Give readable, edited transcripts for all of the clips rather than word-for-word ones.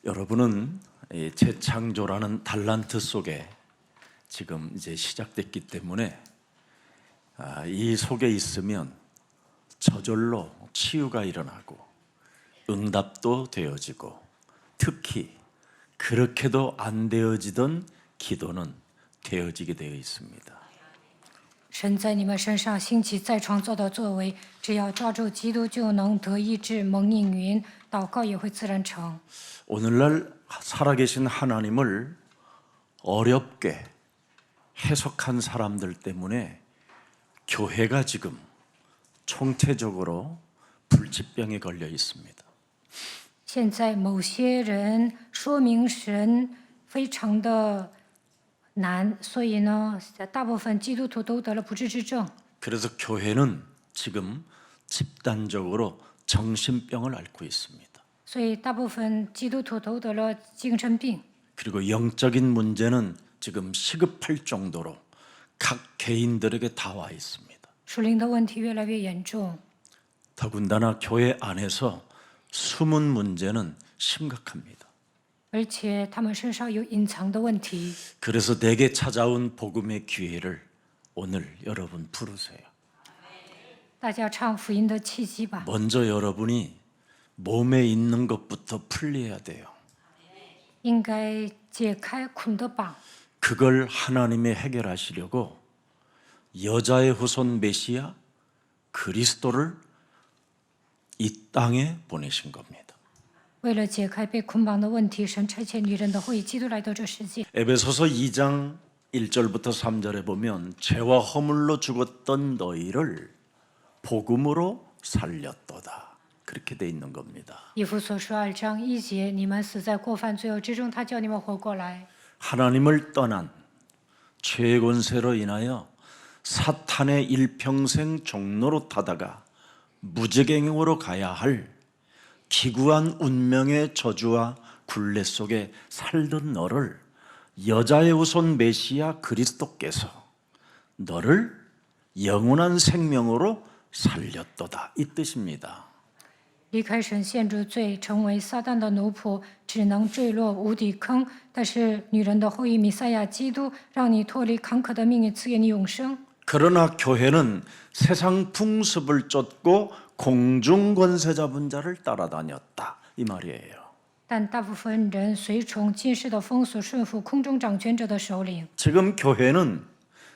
여러분은 이 재창조라는 달란트 속에 지금 이제 시작됐기 때문에 이 속에 있으면 저절로 치유가 일어나고 응답도 되어지고 특히 그렇게도 안 되어지던 기도는 되어지게 되어 있습니다. 神在你们身上兴起再创造的作为，只要抓住基督，就能得医治、蒙应允，祷告也会自然成。 오늘날 살아계신 하나님을 어렵게 해석한 사람들 때문에 교회가 지금 총체적으로 불치병에 걸려 있습니다. 现在某些人说明神非常的难，所以呢，大部分基督徒都得了不治之症。 그래서 교회는 지금 집단적으로 정신병을 앓고 있습니다. 所以大部分基督徒都得了精神病， 그리고 영적인 문제는 지금 시급할 정도로 각 개인들에게 다 와 있습니다. 属灵的问题越来越严重。 더군다나 교회 안에서 숨은 문제는 심각합니다. 而且他们身上有隐藏的问题， 그래서 내게 찾아온 복음의 기회를 오늘 여러분 부르세요. 大家唱福音的契机吧。 먼저 여러분이 몸에 있는 것부터 풀려야 돼요. 应该解开捆的绑， 그걸 하나님이 해결하시려고 여자의 후손 메시아 그리스도를 이 땅에 보내신 겁니다. 为了解开被捆绑的问题，神差遣女人的后裔基督来到这世界。 에베소서 2장 1절부터 3절에 보면 죄와 허물로 죽었던 너희를 복음으로 살렸도다. 그렇게 돼 있는 겁니다. 以弗所书2章1节，你们死在过犯罪恶之中，他叫你们活过来。 하나님을 떠난 죄의 권세로 인하여 사탄의 일평생 종로로 타다가 무지갱으로 가야 할 기구한 운명의 저주와 굴레 속에 살던 너를 여자의 후손 메시아 그리스도께서 너를 영원한 생명으로 살렸도다 이 뜻입니다. 离开神限制罪，成为撒旦的奴仆，只能坠落无底坑。但是女人的后裔弥赛亚基督，让你脱离坎坷的命运，赐给你永生。 그러나 교회는 세상 풍습을 쫓고 공중 권세 잡은 자를 따라다녔다 이 말이에요. 但大部分人随从今世的风俗，顺服空中掌权者的首领。 지금 교회는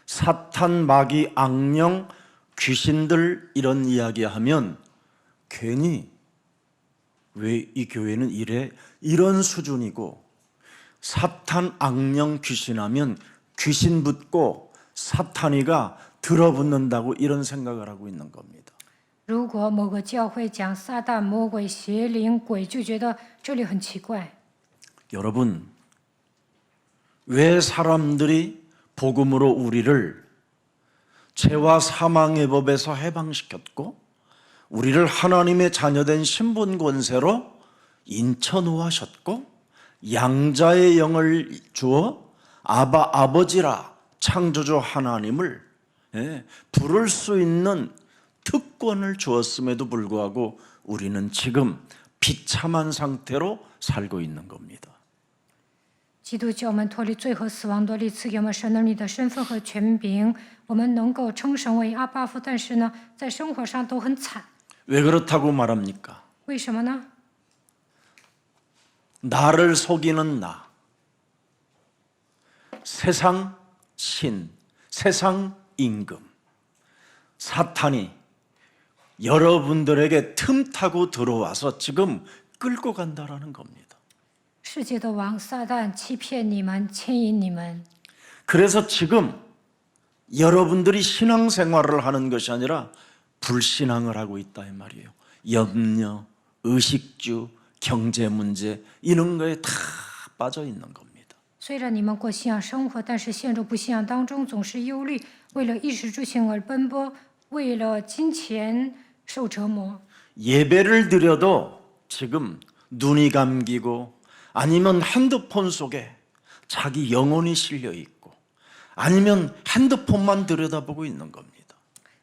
사탄, 마귀, 악령, 귀신들 이런 이야기하면 괜히 왜 이 교회는 이래? 이런 수준이고 사탄, 악령, 귀신하면 귀신 붙고 사탄이가 들어붙는다고 이런 생각을 하고 있는 겁니다. 如果某个教会讲撒旦、魔鬼、邪灵、鬼，就觉得这里很奇怪。 여러분, 왜 사람들이 복음으로 우리를 죄와 사망의 법에서 해방시켰고 우리를 하나님의 자녀된 신분 권세로 인쳐놓으셨고 양자의 영을 주어 아버지라 창조주 하나님을 부를 수 있는 특권을 주었음에도 불구하고 우리는 지금 비참한 상태로 살고 있는 겁니다. 基督教我们脱离罪和死亡的力，赐给我们神儿女的身份和权柄，我们能够称神为阿爸父，但是呢，在生活上都很惨。 왜 그렇다고 말합니까? 为什么呢？ 나를 속이는 나, 세상 신, 세상 임금, 사탄이 여러분들에게 틈타고 들어와서 지금 끌고 간다라는 겁니다. 世界的王撒旦欺骗你们，牵引你们， 그래서 지금 여러분들이 신앙생활을 하는 것이 아니라 불신앙을 하고 있다 이 말이에요. 염려, 의식주, 경제 문제 이런 거에 다 빠져 있는 겁니다. 虽然你们过信仰生活，但是陷入不信仰当中，总是忧虑，为了衣食住行而奔波，为了金钱受折磨。 예배를 드려도 지금 눈이 감기고 아니면 핸드폰 속에 자기 영혼이 실려 있고 아니면 핸드폰만 들여다보고 있는 겁니다.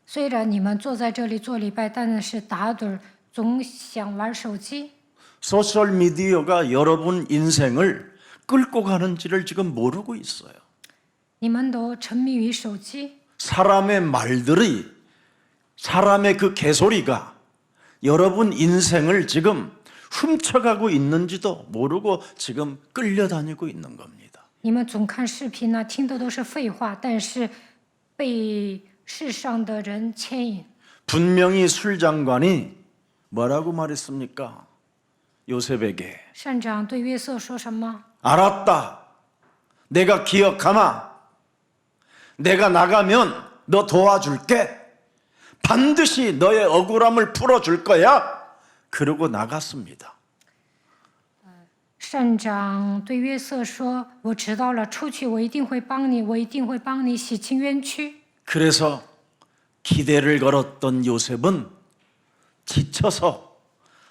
虽然你们坐在这里做礼拜，但是打盹儿，总想玩手机。 소셜 미디어가 여러분 인생을 끌고 가는지를 지금 모르고 있어요. 你们都沉迷于手机， 사람의 말들이 사람의 그 개소리가 여러분 인생을 지금 훔쳐가고 있는지도 모르고 지금 끌려다니고 있는 겁니다. 你们总看视频呢，听的都是废话，但是被世上的人牵引。 분명히 술장관이 뭐라고 말했습니까? 요셉에게 善长对约瑟说什么？ 알았다. 내가 기억하마. 내가 나가면 너 도와줄게. 반드시 너의 억울함을 풀어줄 거야. 그러고 나갔습니다. 善长对约瑟说：“我知道了，出去我一定会帮你，我一定会帮你洗清冤屈。” 그래서 기대를 걸었던 요셉은 지쳐서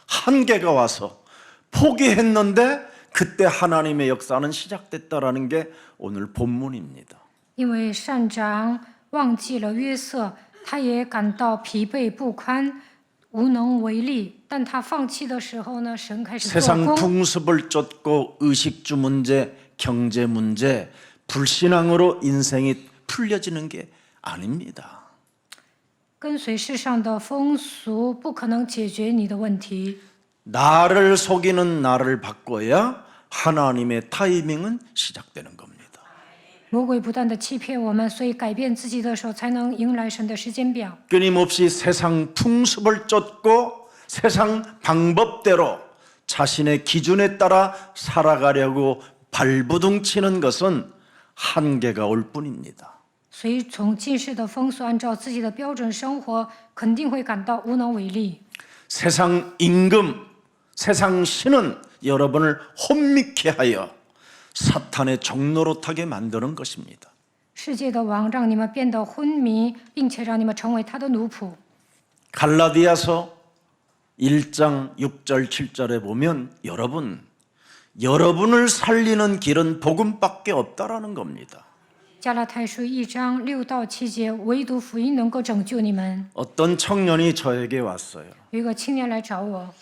한계가 와서 포기했는데 그때 하나님의 역사는 시작됐다라는 게 오늘 본문입니다. 因为善长忘记了约瑟，他也感到疲惫不堪，无能为力。但他放弃的时候呢，神开始做 세상 工。 풍습을 쫓고 의식주 문제, 경제 문제, 불신앙으로 인생이 풀려지는 게 아닙니다. 跟随世上的风俗，不可能解决你的问题。 나를 속이는 나를 바꿔야 하나님의 타이밍은 시작되는 겁니다. 魔鬼不断的欺骗我们，所以改变自己的时候，才能迎来神的时间表。 끊임없이 세상 풍습을 쫓고 세상 방법대로 자신의 기준에 따라 살아가려고 발부둥치는 것은 한계가 올 뿐입니다. 随从今世的风俗，按照自己的标准生活，肯定会感到无能为力。 세상 임금, 세상 신은 여러분을 혼미케 하여 사탄의 종노릇하게 만드는 것입니다. 世界的王让你们变得昏迷，并且让你们成为他的奴仆。 갈라디아서 1장 6절 7절에 보면 여러분을 살리는 길은 복음밖에 없다라는 겁니다. 加拉太书1章6到7节，唯独福音能够拯救你们。 어떤 청년이 저에게 왔어요. 有一个青年来找我，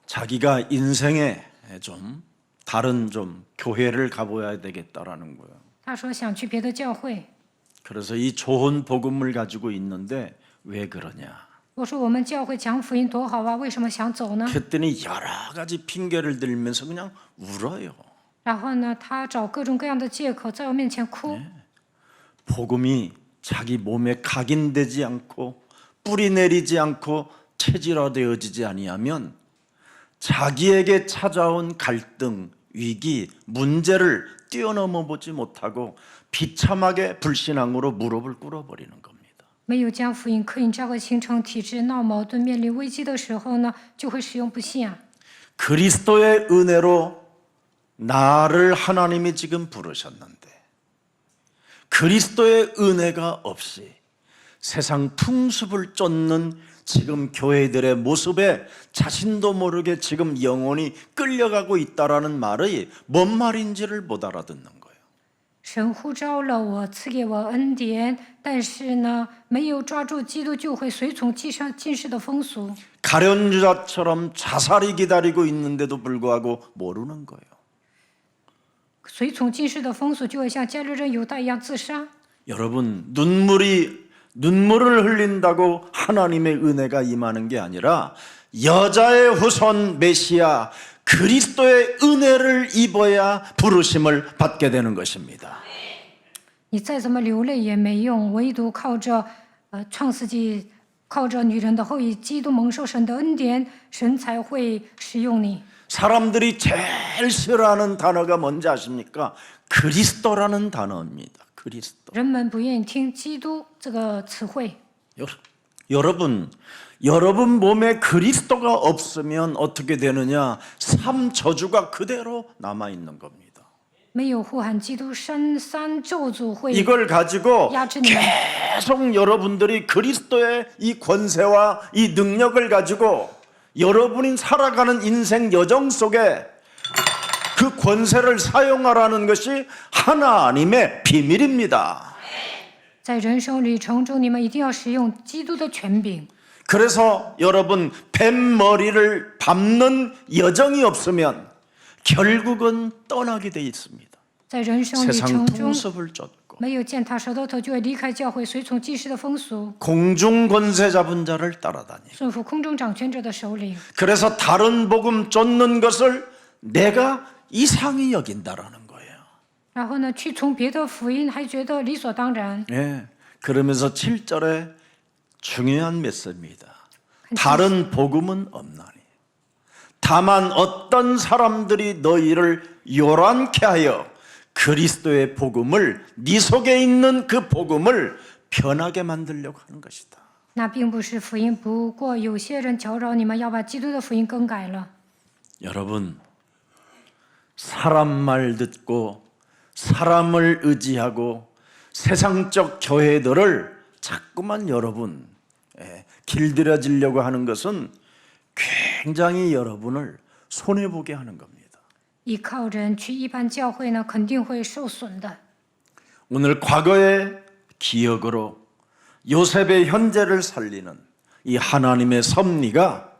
자기가 인생에 좀 다른 좀 교회를 가봐야 되겠다라는 거예요. 他说想去别的教会。 그래서 이 좋은 복음을 가지고 있는데 왜 그러냐? 我说我们教会讲福音多好啊，为什么想走呢？ 그랬더니 여러 가지 핑계를 들면서 그냥 울어요. 然后呢，他找各种各样的借口在我面前哭。 복음이 자기 몸에 각인되지 않고 뿌리 내리지 않고 체질화되어지지 아니하면 자기에게 찾아온 갈등, 위기, 문제를 뛰어넘어 보지 못하고 비참하게 불신앙으로 무릎을 꿇어버리는 겁니다. 没有将福音刻印这个形成体制，闹矛盾、面临危机的时候呢，就会使用不信仰。 그리스도의 은혜로 나를 하나님이 지금 부르셨는데 그리스도의 은혜가 없이 세상 풍습을 쫓는 지금 교회들의 모습에 자신도 모르게 지금 영혼이 끌려가고 있다라는 말이 뭔 말인지를 못 알아듣는 거예요. 神呼召了我，赐给我恩典，但是呢，没有抓住基督，就会随从今世的风俗。 가련주자처럼 자살이 기다리고 있는데도 불구하고 모르는 거예요. 随从今世的风俗，就会像加略人犹大一样自杀。 여러분 눈물을 흘린다고 하나님의 은혜가 임하는 게 아니라 여자의 후손 메시아 그리스도의 은혜를 입어야 부르심을 받게 되는 것입니다. 你再怎么流泪也没用，唯独靠着创世纪，靠着女人的后裔基督蒙受神的恩典，神才会使用你。 사람들이 제일 싫어하는 단어가 뭔지 아십니까? 그리스도라는 단어입니다. 그리스도. 人们不愿意听基督这个词汇。 여러분 몸에 그리스도가 없으면 어떻게 되느냐? 삼 저주가 그대로 남아 있는 겁니다. 没有呼喊基督，三咒诅会 이걸 가지고 压制你们。 계속 여러분들이 그리스도의 이 권세와 이 능력을 가지고 여러분이 살아가는 인생 여정 속에 그 권세를 사용하라는 것이 하나님의 비밀입니다. 在人生旅程中，你们一定要使用基督的权柄。 그래서 여러분 뱀머리를 밟는 여정이 없으면 결국은 떠나게 돼 있습니다. 在人生旅 세상 程中， 풍습을 쫓고 没有践踏舌头头，就会离开教会，随从祭司的风俗， 공중 권세 잡은 자를 따라다니. 顺服空中掌权者的首领。 그래서 다른 복음 쫓는 것을 내가 이상히 여긴다라는 거예요. 然后呢，去从别的福音还觉得理所当然。 예. 그러면서 7절에 중요한 메시지입니다. 다른 복음은 없나니. 다만 어떤 사람들이 너희를 요란케 하여 그리스도의 복음을 네 속에 있는 그 복음을 변하게 만들려고 하는 것이다. 那并不是福音，不过有些人搅扰你们，要把基督的福音更改了。 여러분, 사람 말 듣고 사람을 의지하고 세상적 교회들을 자꾸만 여러분 길들여지려고 하는 것은 굉장히 여러분을 손해보게 하는 겁니다. 依靠人去一般教会呢，肯定会受损的。 오늘 과거의 기억으로 요셉의 현재를 살리는 이 하나님의 섭리가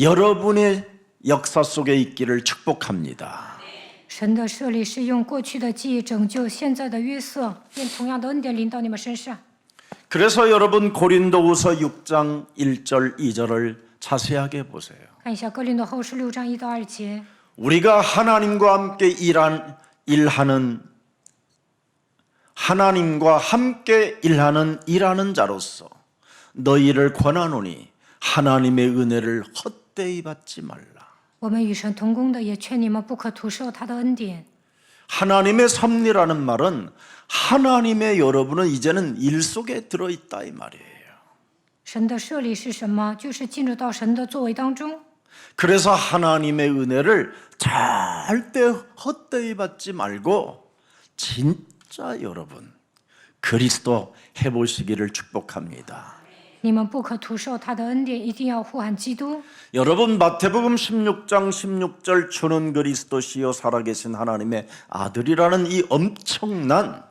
여러분의 역사 속에 있기를 축복합니다. 神的设立是用过去的记忆拯救现在的约瑟，愿同样的恩典临到你们身上。 그래서 여러분 고린도후서 6장 1절 2절을 자세하게 보세요. 看一下哥林多后书6章1到2节。 우리가 하나님과 함께 일하는 자로서 너희를 권하노니 하나님의 은혜를 헛되이 받지 말라. 我们与神同工的，也劝你们不可徒受他的恩典。 하나님의 섭리라는 말은 하나님의 여러분은 이제는 일 속에 들어있다 이 말이에요. 神的设立是什么？就是进入到神的作为当中。 그래서 하나님의 은혜를 절대 헛되이 받지 말고 진짜 여러분 그리스도 해보시기를 축복합니다. 你们不可徒受他的恩典，一定要呼喊基督。 여러분 마태복음 16장 16절 주는 그리스도시요 살아계신 하나님의 아들이라는 이 엄청난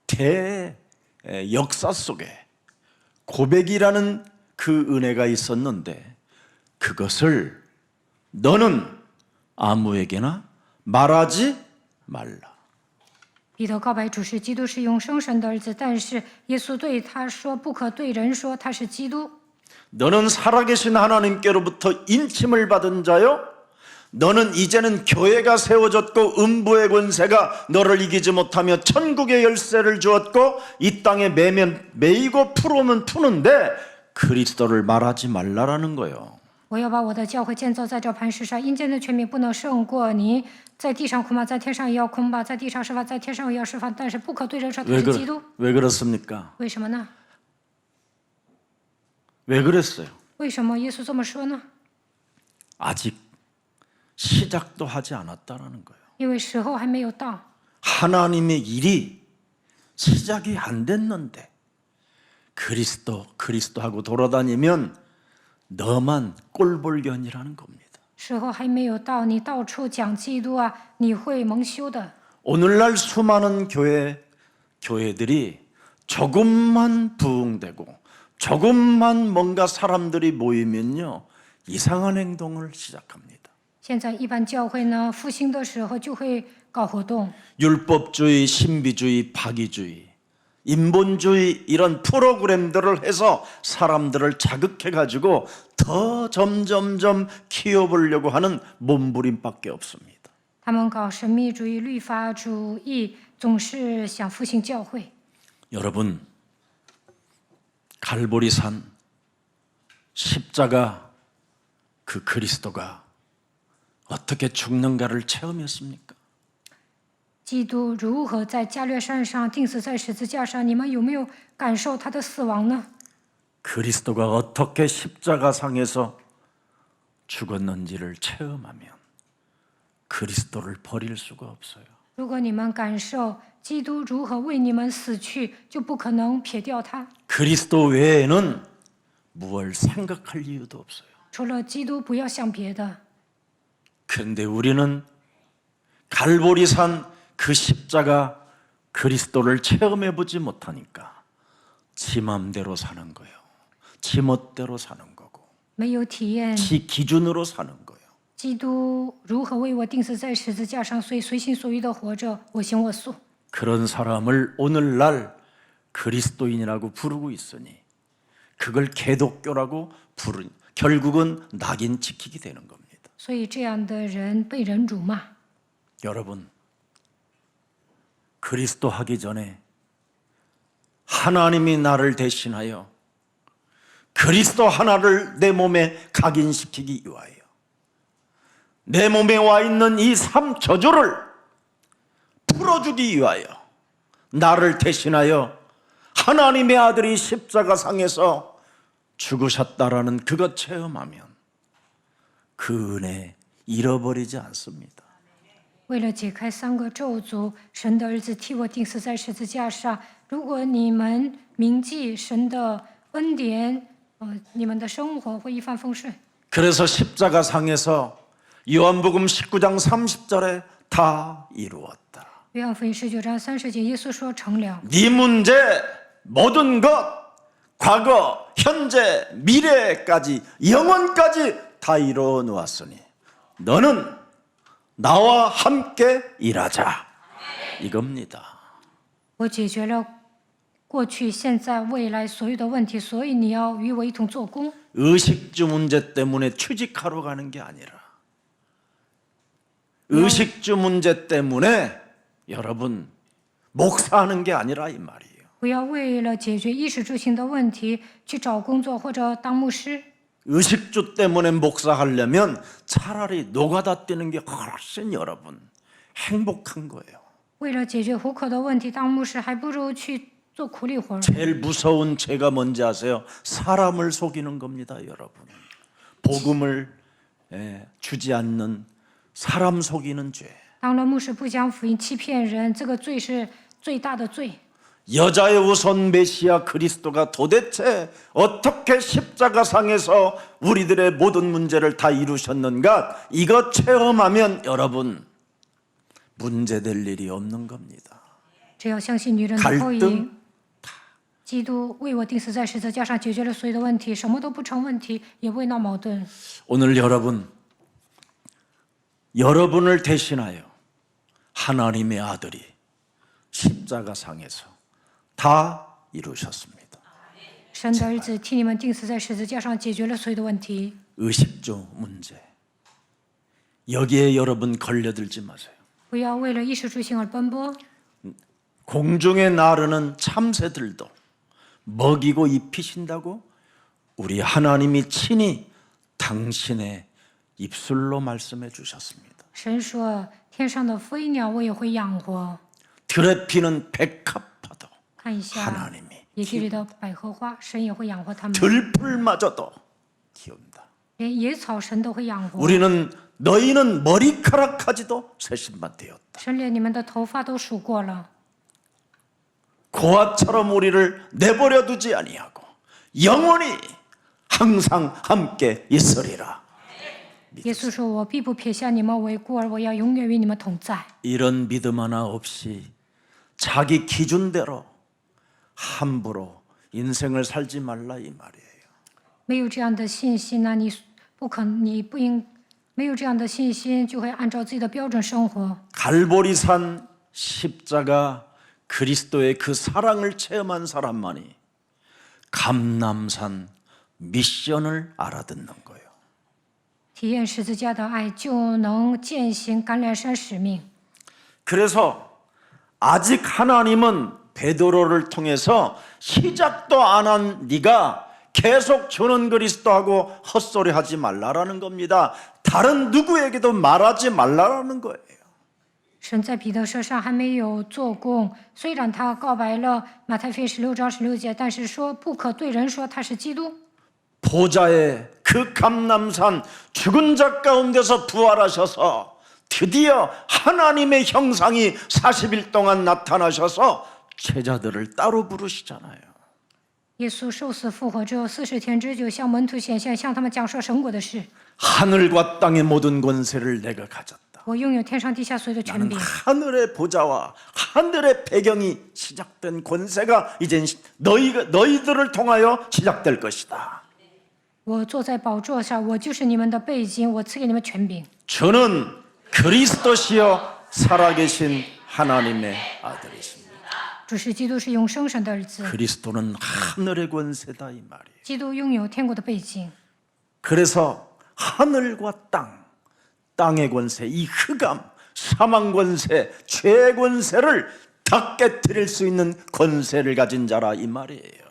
대 역사 속에 고백이라는 그 은혜가 있었는데 그것을 너는 아무에게나 말하지 말라. 彼得告白主是基督是永生神的儿子，但是耶稣对他说：“不可对人说他是基督。 너는 살아계신 하나님께로부터 인침을 받은 자요. 너는 이제는 교회가 세워졌고 음부의 권세가 너를 이기지 못하며 천국의 열쇠를 주었고 이 땅에 매면 매이고 풀으면 푸는데 그리스도를 말하지 말라라는 거예요. 我要把我的教会建造在这磐石上，阴间的权柄不能胜过你。在地上恐怕在天上也要恐怕，在地上释放，在天上也要释放，但是不可对人说他是基督。 왜 그렇습니까? 为什么呢？ 왜 그랬어요? 为什么耶稣这么说呢？ 아직 시작도 하지 않았다라는 거예요. 因为时候还没有到， 하나님의 일이 시작이 안 됐는데 그리스도 하고 돌아다니면 너만 꼴볼견이라는 겁니다. 时候还没有到，你到处讲基督啊，你会蒙羞的。 오늘날 수많은 교회들이 조금만 부흥되고 조금만 뭔가 사람들이 모이면요 이상한 행동을 시작합니다. 现在一般教会呢复兴的时候就会搞活动， 율법주의, 신비주의, 파기주의, 인본주의 이런 프로그램들을 해서 사람들을 자극해가지고 더 점점점 키워보려고 하는 몸부림밖에 없습니다. 他们搞神秘主义、律法主义，总是想复兴教会。 여러분 갈보리산 십자가 그 그리스도가 어떻게 죽는가를 체험했습니까? 基督如何在加略山上钉死在十字架上？你们有没有感受他的死亡呢？ 그리스도가 어떻게 십자가상에서 죽었는지를 체험하면 그리스도를 버릴 수가 없어요. 如果你们感受基督如何为你们死去，就不可能撇掉他。 그리스도 외에는 무얼 생각할 이유도 없어요. 除了基督，不要想别的。 그런데 우리는 갈보리산 그 십자가 그리스도를 체험해보지 못하니까 지 맘대로 사는 거예요. 지멋대로 사는 거고 没有体验 지 기준으로 사는 거예요. 基督如何为我钉死在十字架上，所以随心所欲的活着，我行我素。 그런 사람을 오늘날 그리스도인이라고 부르고 있으니 그걸 개독교라고 부르니 결국은 낙인 찍히게 되는 겁니다. 所以这样的人被人辱骂。 여러분, 그리스도 하기 전에 하나님이 나를 대신하여 그리스도 하나를 내 몸에 각인시키기 위하여 내 몸에 와 있는 이 삶 저주를 풀어주기 위하여 나를 대신하여 하나님의 아들이 십자가상에서 죽으셨다라는 그것 체험하면 그 은혜 잃어버리지 않습니다. 为了解开三个咒诅，神的儿子替我钉死在十字架上。如果你们铭记神的恩典，你们的生活会一帆风顺。 그래서 십자가상에서 요한복음 19장 30절에 다 이루었다. 约翰福音19章30节，耶稣说：“成了。 네 문제 모든 것 과거, 현재, 미래까지 영원까지 다 이루어 놓았으니 너는 나와 함께 일하자. 이겁니다. 我解决了过去、现在、未来所有的问题，所以你要与我一同做工。 의식주 문제 때문에 취직하러 가는 게 아니라 의식주 문제 때문에 여러분 목사하는 게 아니라 이 말이에요. 不要为了解决衣食住行的问题去找工作或者当牧师。 의식주 때문에 목사하려면 차라리 노가다 뛰는 게 훨씬 여러분 행복한 거예요. 为了解决糊口的问题，当牧师还不如去做苦力活。 제일 무서운 죄가 뭔지 아세요? 사람을 속이는 겁니다, 여러분. 복음을 주지 않는 사람 속이는 죄. 当了牧师不讲福音，欺骗人，这个罪是最大的罪。 여자의 우선 메시아 그리스도가 도대체 어떻게 십자가상에서 우리들의 모든 문제를 다 이루셨는가? 이거 체험하면 여러분 문제될 일이 없는 겁니다. 只要相信女人的后 갈등 裔，基督为我钉死在十字架上，解决了所有的问题，什么都不成问题，也不会闹矛盾。 오늘 여러분을 대신하여 하나님의 아들이 십자가상에서 다 이루셨습니다. 神的儿子替你们钉死在十字架上，解决了所有的问题。 의식주 문제 여기에 여러분 걸려들지 마세요. 不要为了衣食住行而奔波。 공중에 나르는 참새들도 먹이고 입히신다고 우리 하나님이 친히 당신의 입술로 말씀해 주셨습니다. 神说：“天上的飞鸟我也会养活。 들에 피는 백합화도 ”看一下 하나님이 野地里的百合花，神也会养活它们。 들풀마저도 키운다. 连野草神都会养活。 너희는 머리카락까지도 세심만 되었다. 神连你们的头发都数过了。 고아처럼 우리를 내버려 두지 아니하고 영원히 항상 함께 있으리라. 耶稣说：“我必不撇下你们为孤儿，我要永远与你们同在。” 이런 믿음 하나 없이 자기 기준대로 함부로 인생을 살지 말라 이 말이에요. 没有这样的信心，那你不应没有这样的信心，就会按照自己的标准生活。 갈보리산 십자가 그리스도의 그 사랑을 체험한 사람만이 감람산 미션을 알아듣는 거예요. 体验十字架的爱，就能践行橄榄山使命。 그래서 아직 하나님은 베드로를 통해서 시작도 안 한 네가 계속 주는 그리스도하고 헛소리하지 말라라는 겁니다. 다른 누구에게도 말하지 말라라는 거예요. 神在彼得身上还没有做工，虽然他告白了马太福音16章16节，但是说不可对人说他是基督。 보좌의 그 감람산 죽은 자 가운데서 부활하셔서 드디어 하나님의 형상이 40일 동안 나타나셔서 제자들을 따로 부르시잖아요. 耶稣受死复活之后40天之久，向门徒显现，向他们讲说神国的事。 하늘과 땅의 모든 권세를 내가 가졌다. 我拥有天上地下所有的权 나는 柄， 하늘의 보좌와 하늘의 배경이 시작된 권세가 이젠 너희들을 통하여 시작될 것이다. 我坐在宝座上，我就是你们的背经，我赐给你们权柄。 주는 그리스도시요 살아계신 하나님의 아들이십니다. 主是基督，是永生神的儿子。 그리스도는 하늘의 권세다 이 말이에요. 基督拥有天国的背经， 그래서 하늘과 땅의 권세, 이 흑암, 사망 권세, 죄 권세를 다 깨뜨릴 수 있는 권세를 가진 자라 이 말이에요.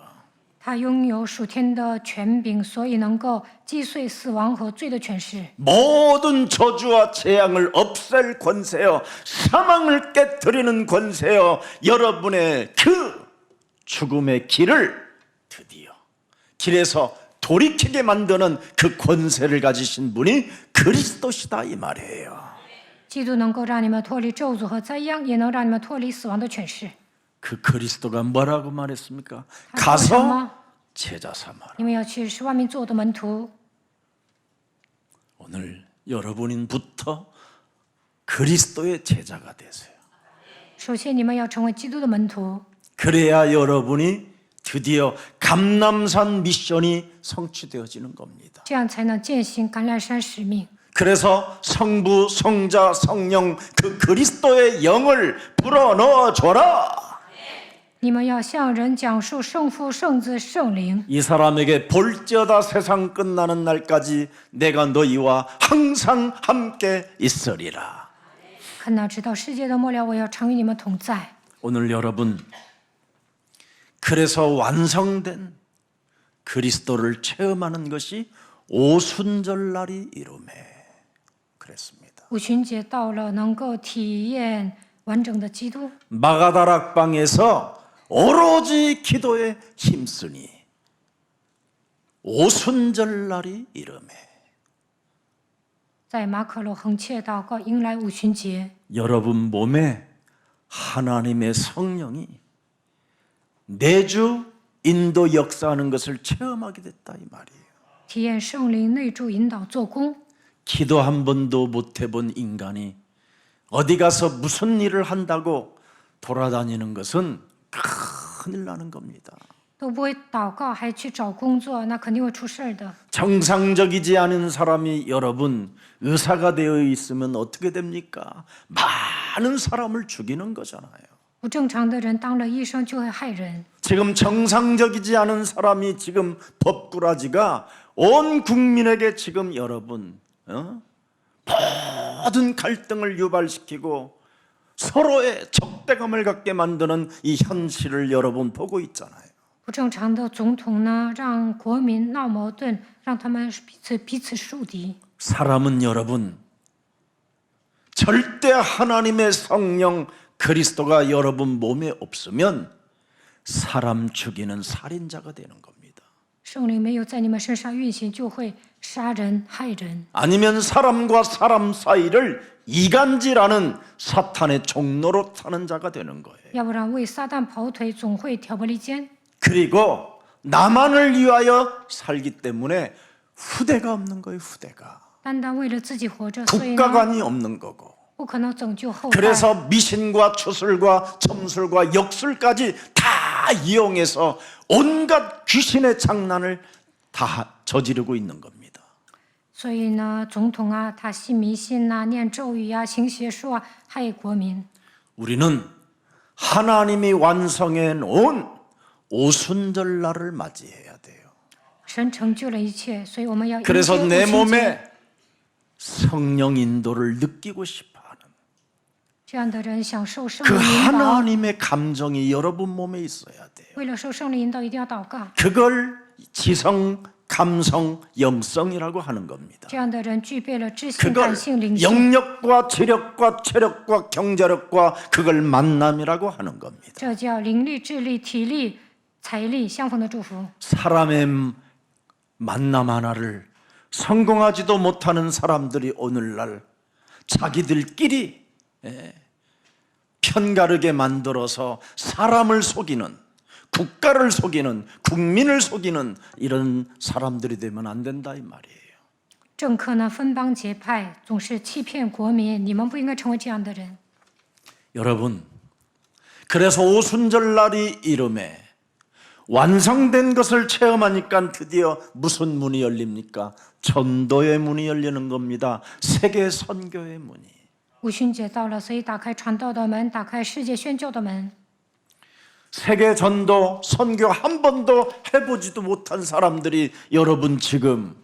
他拥有属天的权柄，所以能够击碎死亡和罪的权势。 모든 저주와 재앙을 없앨 권세요, 사망을 깨뜨리는 권세요. 여러분의 그 죽음의 길을 드디어 길에서 돌이키게 만드는 그 권세를 가지신 분이 그리스도시다 이 말이에요. 基督能够让你们脱离咒诅和灾殃，也能让你们脱离死亡的权势。 그 그리스도가 뭐라고 말했습니까? 他说什 가서 么？ 제자 삼아라. 你们要去使万民做我的门徒。 오늘 여러분부터 그리스도의 제자가 되세요. 首先，你们要成为基督的门徒， 그래야 여러분이 드디어 감람산 미션이 성취되어지는 겁니다. 这样才能践行橄榄山使命。 그래서 성부, 성자, 성령 그 그리스도의 영을 불어넣어 줘라. 你们要向人讲述圣父、圣子、圣灵。 이 사람에게 볼지어다 세상 끝나는 날까지 내가 너희와 항상 함께 있으리라. 看到直到世界的末了，我要常与你们同在。 오늘 여러분 그래서 완성된 그리스도를 체험하는 것이 오순절날이 이루매 그랬습니다. 五旬节到了，能够体验完整的基督。 마가다락방에서 오로지 기도에 힘쓰니 오순절날이 이르매 在马可罗横切祷告，迎来五旬节。 여러분 몸에 하나님의 성령이 내주 인도 역사하는 것을 체험하게 됐다 이 말이에요. 体验圣灵内助引导做工。 기도 한 번도 못 해본 인간이 어디 가서 무슨 일을 한다고 돌아다니는 것은 큰일 나는 겁니다. 都不会祷告还去找工作，那肯定会出事儿的。 정상적이지 않은 사람이 여러분 의사가 되어 있으면 어떻게 됩니까? 많은 사람을 죽이는 거잖아요. 不正常的人当了医生就会害人。 지금 정상적이지 않은 사람이 지금 법꾸라지가 온 국민에게 지금 여러분 모든 갈등을 유발시키고 서로의 적대감을 갖게 만드는 이 현실을 여러분 보고 있잖아요. 不正常的总统呢，让国民闹矛盾，让他们彼此树敌。 사람은 여러분 절대 하나님의 성령 그리스도가 여러분 몸에 없으면 사람 죽이는 살인자가 되는 겁니다. 圣灵没有在你们身上运行，就会杀人害人。 아니면 사람과 사람 사이를 이간질하는 사탄의 종로로 타는 자가 되는 거예요. 要不然为撒旦跑腿，总会挑拨离间。 그리고 나만을 위하여 살기 때문에 후대가 없는 거예요. 후대가 单单为了自己活着，所以呢， 국가관이 없는 거고. 不可能拯救后代。 그래서 미신과 추술과 점술과 역술까지 다 이용해서 온갖 귀신의 장난을 다 저지르고 있는 겁니다. 所以呢，总统啊，他信迷信呐、念咒语啊，行邪术啊，害国民。 우리는 하나님이 완성해 놓은 오순절 날을 맞이해야 돼요. 神成就了一切，所以我们要迎接 그래서 五 내 旬节。 몸에 성령 인도를 느끼고 싶어하는 这样的人享受圣 그 灵引导， 하나님의 감정이 여러분 몸에 있어야 돼요. 为了受圣灵引导，一定要祷告。 그걸 지성, 감성, 영성이라고 하는 겁니다. 这样的人具备了知性、 그걸 感性、灵性， 영력과 지력과 체력과 경제력과 그걸 만남이라고 하는 겁니다. 这叫灵力、智力、体力、财力相逢的祝福。 사람의 만남 하나를 성공하지도 못하는 사람들이 오늘날 자기들끼리 편가르게 만들어서 사람을 속이는, 국가를 속이는, 국민을 속이는 이런 사람들이 되면 안 된다 이 말이에요. 政客呢分帮结派，总是欺骗国民，你们不应该成为这样的人。 여러분, 그래서 오순절 날이 이름에 완성된 것을 체험하니까 드디어 무슨 문이 열립니까? 전도의 문이 열리는 겁니다. 세계 선교의 문이. 五旬节到了，所以打开传道的门，打开世界宣教的门。 세계 전도, 선교 한 번도 해보지도 못한 사람들이 여러분 지금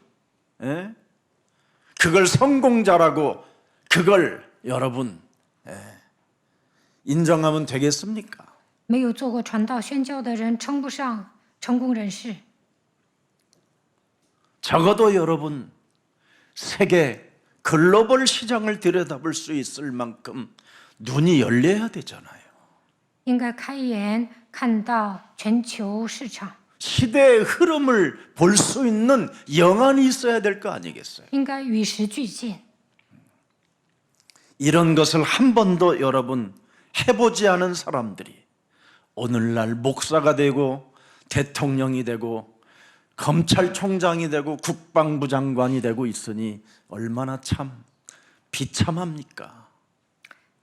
그걸 성공자라고 그걸 여러분 인정하면 되겠습니까? 没有做过传道宣教的人，称不上成功人士。 적어도 여러분 세계 글로벌 시장을 들여다볼 수 있을 만큼 눈이 열려야 되잖아요. 应该开眼看到全球市场， 시대의 흐름을 볼 수 있는 영안이 있어야 될 거 아니겠어요? 应该与时俱进。 이런 것을 한 번도 여러분 해보지 않은 사람들이 오늘날 목사가 되고 대통령이 되고 검찰총장이 되고 국방부 장관이 되고 있으니 얼마나 참 비참합니까?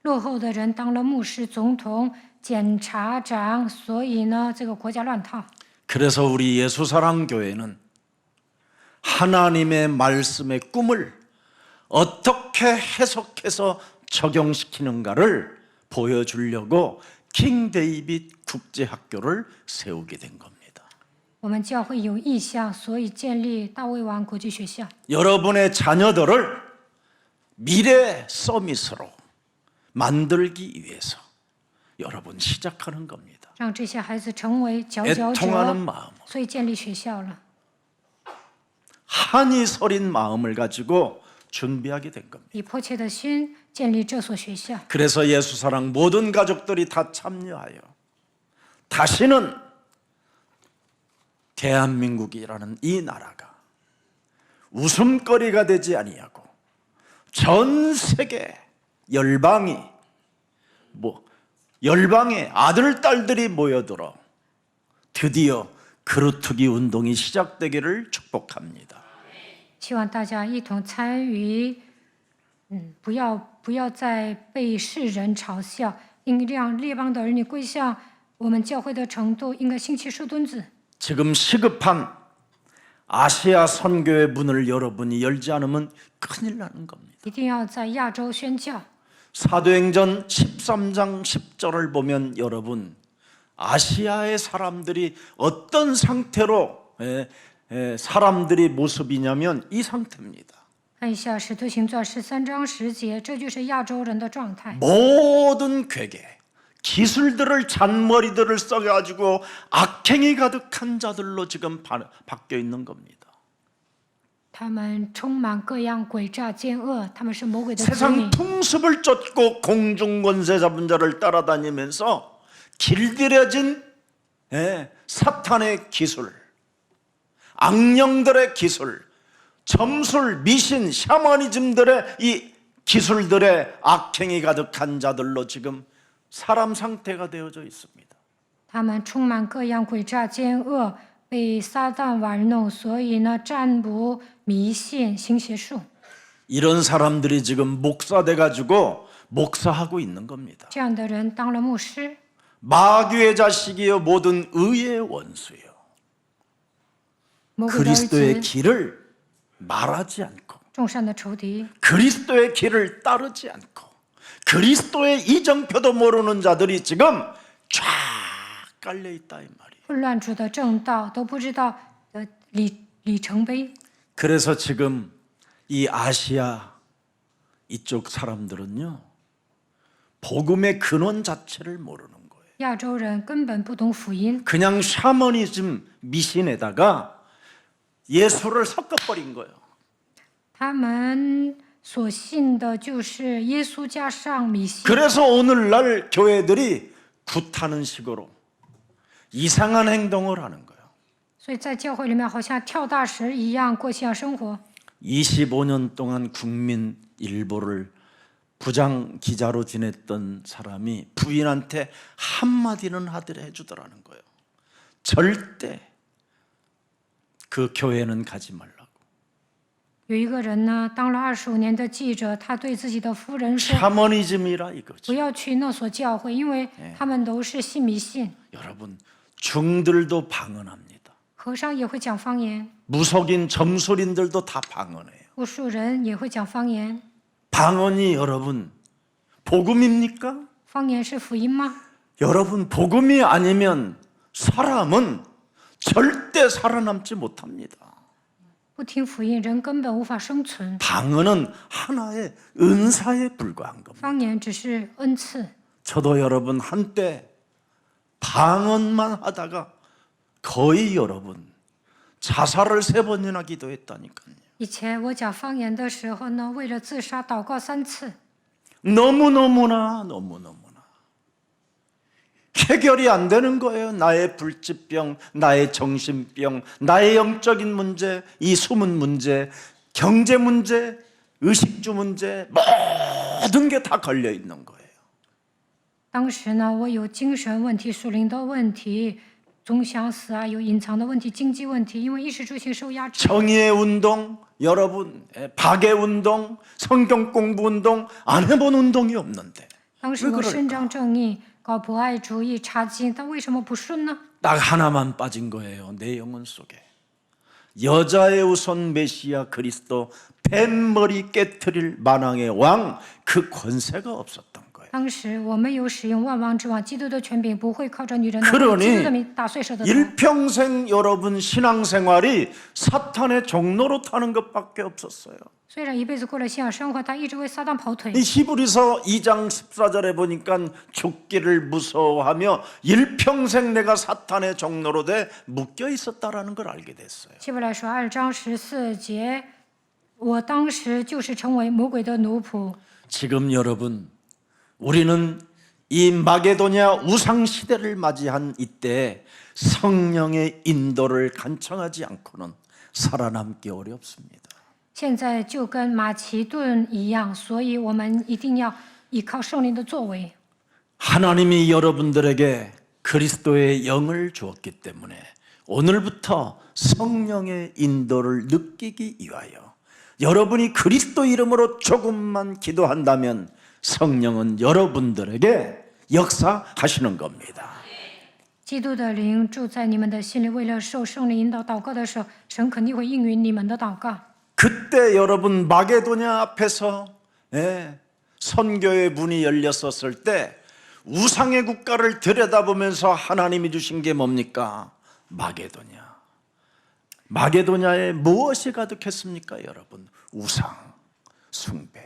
落后的人当了牧师、总统、检察长，所以呢，这个国家乱套。 그래서 우리 예수사랑교회는 하나님의 말씀의 꿈을 어떻게 해석해서 적용시키는가를 보여주려고 킹 데이빗 국제학교를 세우게 된 겁니다. 我们教会有意向，所以建立大卫王国际学校。 여러분의 자녀들을 미래 서밋으로 만들기 위해서 여러분 시작하는 겁니다. 让这些孩子成为佼佼 애통하는 者， 마음, 所以建立学校了。 한이 서린 마음을 가지고 준비하게 된 겁니다. 以迫切的心建立这所学校。 그래서 예수사랑 모든 가족들이 다 참여하여 다시는 대한민국이라는 이 나라가 웃음거리가 되지 아니하고 전 세계 열방이 열방의 아들 딸들이 모여들어 드디어 그루트기 운동이 시작되기를 축복합니다. 希望大家一同参与，不要再被世人嘲笑，应让列邦的儿女归向我们教会的程度，应该兴起树墩子。 지금 시급한 아시아 선교의 문을 여러분이 열지 않으면 큰일 나는 겁니다. 一定要在亚洲宣教。 사도행전 13장 10절을 보면 여러분 아시아의 사람들이 어떤 상태로 사람들이 모습이냐면 이 상태입니다. 看一下《使徒行传》13章10节，这就是亚洲人的状态。 모든 괴계 기술들을 잔머리들을 써가지고 악행이 가득한 자들로 지금 바뀌어 있는 겁니다. 他们充满各样诡诈奸恶，他们是魔鬼的子 세상 女。 풍습을 쫓고 공중권세 잡은 자를 따라다니면서 길들여진 사탄의 기술, 악령들의 기술, 점술, 미신, 샤머니즘들의 이 기술들의 악행이 가득한 자들로 지금 사람 상태가 되어져 있습니다. 他们充满各样诡诈奸恶，被撒旦玩弄，所以呢，占卜、迷信、行邪术。 이런 사람들이 지금 목사 돼가지고 목사하고 있는 겁니다. 这样的人当了牧师， 마귀의 자식이요 모든 의의 원수요. 魔鬼的儿 그리스도의 子， 길을 말하지 않고 众善的仇敌， 그리스도의 길을 따르지 않고 그리스도의 이정표도 모르는 자들이 지금 쫙 깔려 있다 이 말이에요. 混乱主的正道都不知道的里程碑。 그래서 지금 이 아시아 이쪽 사람들은요 복음의 근원 자체를 모르는 거예요. 亚洲人根本不懂福音， 그냥 샤머니즘 미신에다가 예수를 섞어버린 거예요. 他们所信的就是耶稣加上迷信。 그래서 오늘날 교회들이 굿하는 식으로 이상한 행동을 하는 거예요. 所以在教会里面好像跳大神一样过信仰生活。 25년 동안 국민일보를 부장 기자로 지냈던 사람이 부인한테 한마디는 하더라 해주더라는 거예요. 절대 그 교회는 가지 말라고. 有一个人呢，当了25年的记者，他对自己的夫人说 샤머니즘이라 ：“不 이거지. 要去那所教会，因为他们都是信迷信。 여러분, 중들도 방언합니다. 和尚也会讲方言， 무속인 점술인들도 다 방언해요. 巫术人也会讲方言。 방언이 여러분 복음입니까? 方言是福音吗？ 여러분 복음이 아니면 사람은 절대 살아남지 못합니다. 不听福音，人根本无法生存。 방언은 하나의 은사에 불과한 겁니다. 方言只是恩赐。 저도 여러분 한때 방언만 하다가 거의 여러분 자살을 3번이나 기도했다니까요. 以前我讲方言的时候呢，为了自杀祷告3次， 너무너무나 해결이 안 되는 거예요. 나의 불치병, 나의 정신병, 나의 영적인 문제, 이 숨은 문제, 경제 문제, 의식주 문제, 모든 게 다 걸려 있는 거예요. 当时呢，我有精神问题、属灵的问题，总想死啊，有隐藏的问题、经济问题，因为衣食住行受压制。 정의의 운동, 여러분 박의 운동, 성경 공부 운동 안 해본 운동이 없는데 当时我伸张正义，搞博爱主义、查经，但为什么不顺呢？ 딱 하나만 빠진 거예요. 내 영혼 속에. 여자의 우선 메시아 그리스도 뱀머리 깨트릴 만왕의 왕 그 권세가 없었던 거예요. 当时我没有使用万王之王基督的权柄，不会靠着女人的 그러니 基督的名打碎舌头。 일평생 여러분 신앙생활이 사탄의 종로로 타는 것밖에 없었어요. 虽然一辈子过了信仰生活，但一直为撒旦跑腿。 이 히브리서 2장 14절에 보니까 죽기를 무서워하며 일평생 내가 사탄의 종로로 돼 묶여 있었다라는 걸 알게 됐어요. 希伯来说2章14节，我当时就是成为魔鬼的奴仆。 지금 여러분 우리는 이 마게도냐 우상 시대를 맞이한 이때 성령의 인도를 간청하지 않고는 살아남기 어렵습니다. 现在就跟马其顿一样，所以我们一定要依靠圣灵的作为。 하나님이 여러분들에게 그리스도의 영을 주었기 때문에 오늘부터 성령의 인도를 느끼기 위하여 여러분이 그리스도 이름으로 조금만 기도한다면 성령은 여러분들에게 역사하시는 겁니다. 基督的灵住在你们的心里，为了受圣灵引导祷告的时候，神肯定会应允你们的祷告。 그때 여러분 마게도냐 앞에서 선교의 문이 열렸었을 때 우상의 국가를 들여다보면서 하나님이 주신 게 뭡니까? 마게도냐. 마게도냐에 무엇이 가득했습니까, 여러분? 우상, 숭배.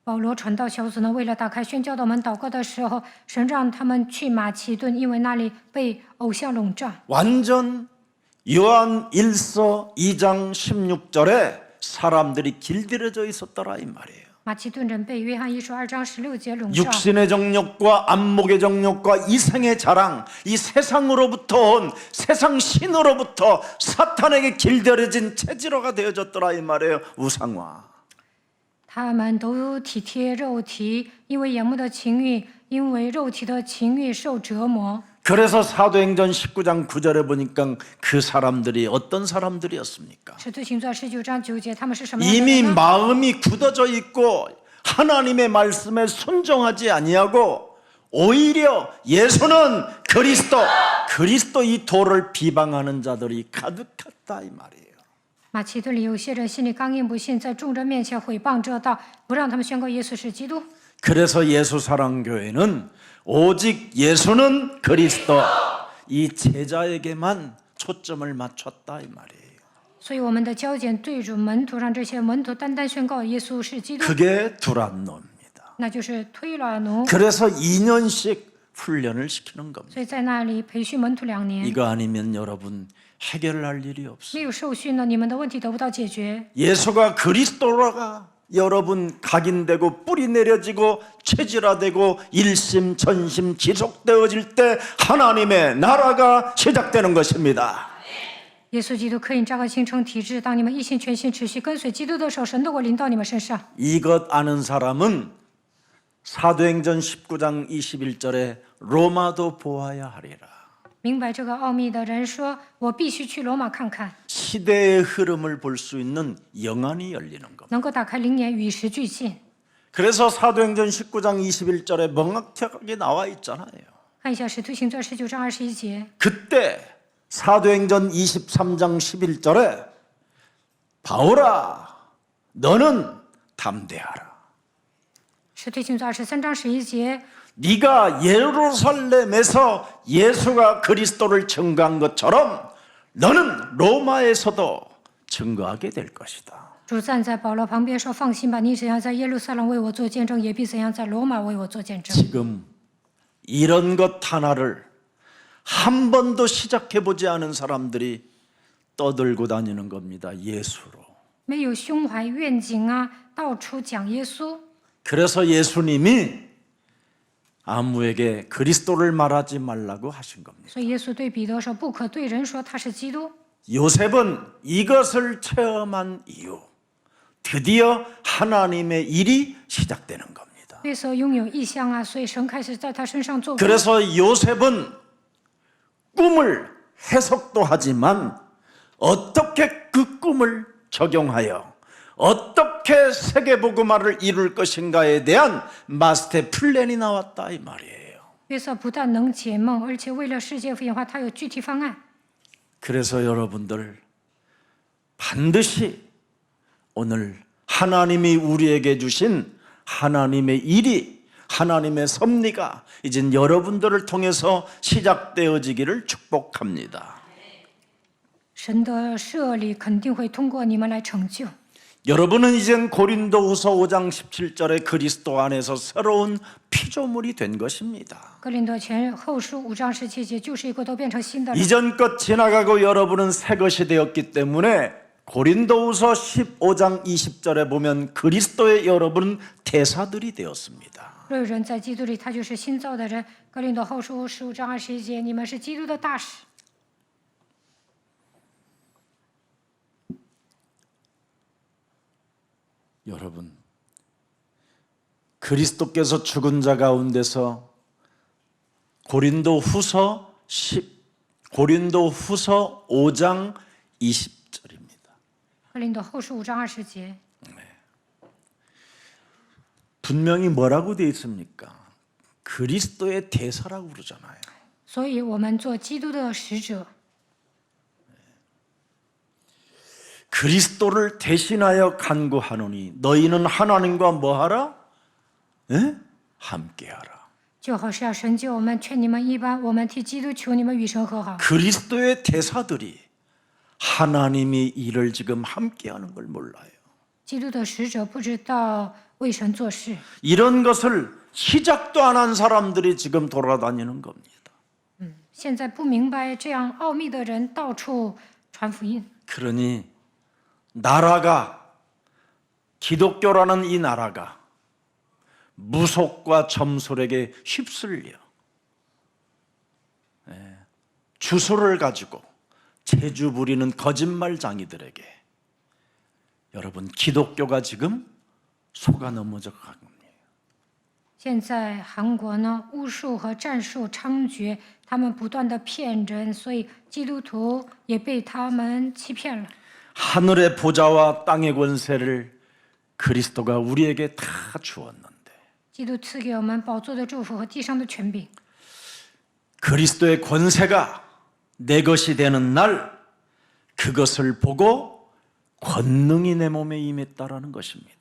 保罗传道小组呢，为了打开宣教的门祷告的时候，神让他们去马其顿，因为那里被偶像笼罩。 완전 요한 1서 2장 16절에 사람들이 길들여져 있었더라 이 말이에요. 马其顿人被约翰一书2章16节笼罩。 육신의 정욕과 안목의 정욕과 이생의 자랑, 이 세상으로부터 온 세상 신으로부터 사탄에게 길들여진 체질화가 되어졌더라 이 말이에요. 우상화. 他们都体贴肉体，因为眼目的情欲，因为肉体的情欲受折磨。 그래서 사도행전 19장 9절에 보니까 그 사람들이 어떤 사람들이었습니까? 使徒行传19章9节，他们是什么样的 이미 人呢？ 마음이 굳어져 있고 하나님의 말씀에 순종하지 아니하고 오히려 예수는 그리스도 이 도를 비방하는 자들이 가득했다 이 말이에요. 马其顿里有些人心里刚硬不信，在众人面前毁谤这道，不让他们宣告耶稣是基督。 그래서 예수사랑교회는 오직 예수는 그리스도 이 제자에게만 초점을 맞췄다 이 말이에요. 所以我们的焦点对准门徒，让这些门徒单单宣告耶稣是基督， 그게 두란노입니다. 那就是推拉奴。 그래서 2년씩 훈련을 시키는 겁니다. 所以在那里培训门徒2年， 이거 아니면 여러분 해결할 일이 没 없어요. 有受训呢，你们的问题得不到解决。 예수가 그리스도라가 여러분 각인되고 뿌리 내려지고 체질화되고 일심 전심 지속되어질 때 하나님의 나라가 시작되는 것입니다. 耶稣基督刻印扎根形成体制，当你们一心全心持续跟随基督的时候，神的国临到你们身上。 이것 아는 사람은 사도행전 19장 21절에 로마도 보아야 하리라. 明白这个奥秘的人说：“我必须去罗马看看， 시대의 흐름을 볼 수 있는 영안이 열리는 겁니다. 能够打开灵眼，与时俱进。 그래서 사도행전 19장 21절에 명확하게 나와 있잖아요. 看一下《使徒行传》19章21节， 그때 사도행전 23장 11절에 바울아 너는 담대하라. 《使徒行传》23章11节， 네가 예루살렘에서 예수가 그리스도를 증거한 것처럼 너는 로마에서도 증거하게 될 것이다. 主站在保罗旁边说：“放心吧，你怎样在耶路撒冷为我做见证，也必怎样在罗马为我做见证。” 지금 이런 것 하나를 한 번도 시작해 보지 않은 사람들이 떠들고 다니는 겁니다. 예수로. 没有胸怀愿景啊，到处讲耶稣。 그래서 예수님이 아무에게 그리스도를 말하지 말라고 하신 겁니다. 所以耶稣对彼得说：“不可对人说他是基督。” 요셉은 이것을 체험한 이후 드디어 하나님의 일이 시작되는 겁니다. 约瑟拥有异象啊，所以神开始在他身上做工。 그래서 요셉은 꿈을 해석도 하지만 어떻게 그 꿈을 적용하여 어떻게 세계복음화를 이룰 것인가에 대한 마스터 플랜이 나왔다 이 말이에요. 约瑟不但能解梦，而且为了世界福音化，他有具体方案。 그래서 여러분들 반드시 오늘 하나님이 우리에게 주신 하나님의 일이 하나님의 섭리가 이젠 여러분들을 통해서 시작되어지기를 축복합니다. 神的设立肯定会通过你们来成就。 여러분은 이젠 고린도후서 5장 17절에 그리스도 안에서 새로운 피조물이 된 것입니다. 哥林多前后书5章17节，旧事已过，都变成新的了。 이전 것 지나가고 여러분은 새 것이 되었기 때문에 고린도후서 15장 20절에 보면 그리스도의 여러분은 대사들이 되었습니다. 若有人在基督里，他就是新造的人。哥林多后书15章21节，你们是基督的大使。 여러분 그리스도께서 죽은 자 가운데서 고린도후서 5장 20절입니다. 哥林多后书5章20节， 분명히 뭐라고 되어 있습니까? 그리스도의 대사라고 그러잖아요. 所以我们做基督的使者。 그리스도를 대신하여 간구하노니 너희는 하나님과 뭐하라? 에? 함께하라. 就好是要神救我们，劝你们一般，我们替基督求你们与神和好。 그리스도의 대사들이 하나님이 일을 지금 함께하는 걸 몰라요. 基督的使者不知道为神做事， 이런 것을 시작도 안 한 사람들이 지금 돌아다니는 겁니다. 现在不明白这样奥秘的人到处传福音。 그러니 나라가 기독교라는 이 나라가 무속과 점술에게 휩쓸려 주소를 가지고 재주 부리는 거짓말장이들에게 여러분 기독교가 지금 속아 넘어져 간 겁니다. 现在韩国呢，巫术和战术猖獗，他们不断的骗人，所以基督徒也被他们欺骗了。 하늘의 보좌와 땅의 권세를 그리스도가 우리에게 다 주었는데 基督赐给我们宝座的祝福和地上的权柄， 그리스도의 권세가 내 것이 되는 날 그것을 보고 권능이 내 몸에 임했다라는 것입니다.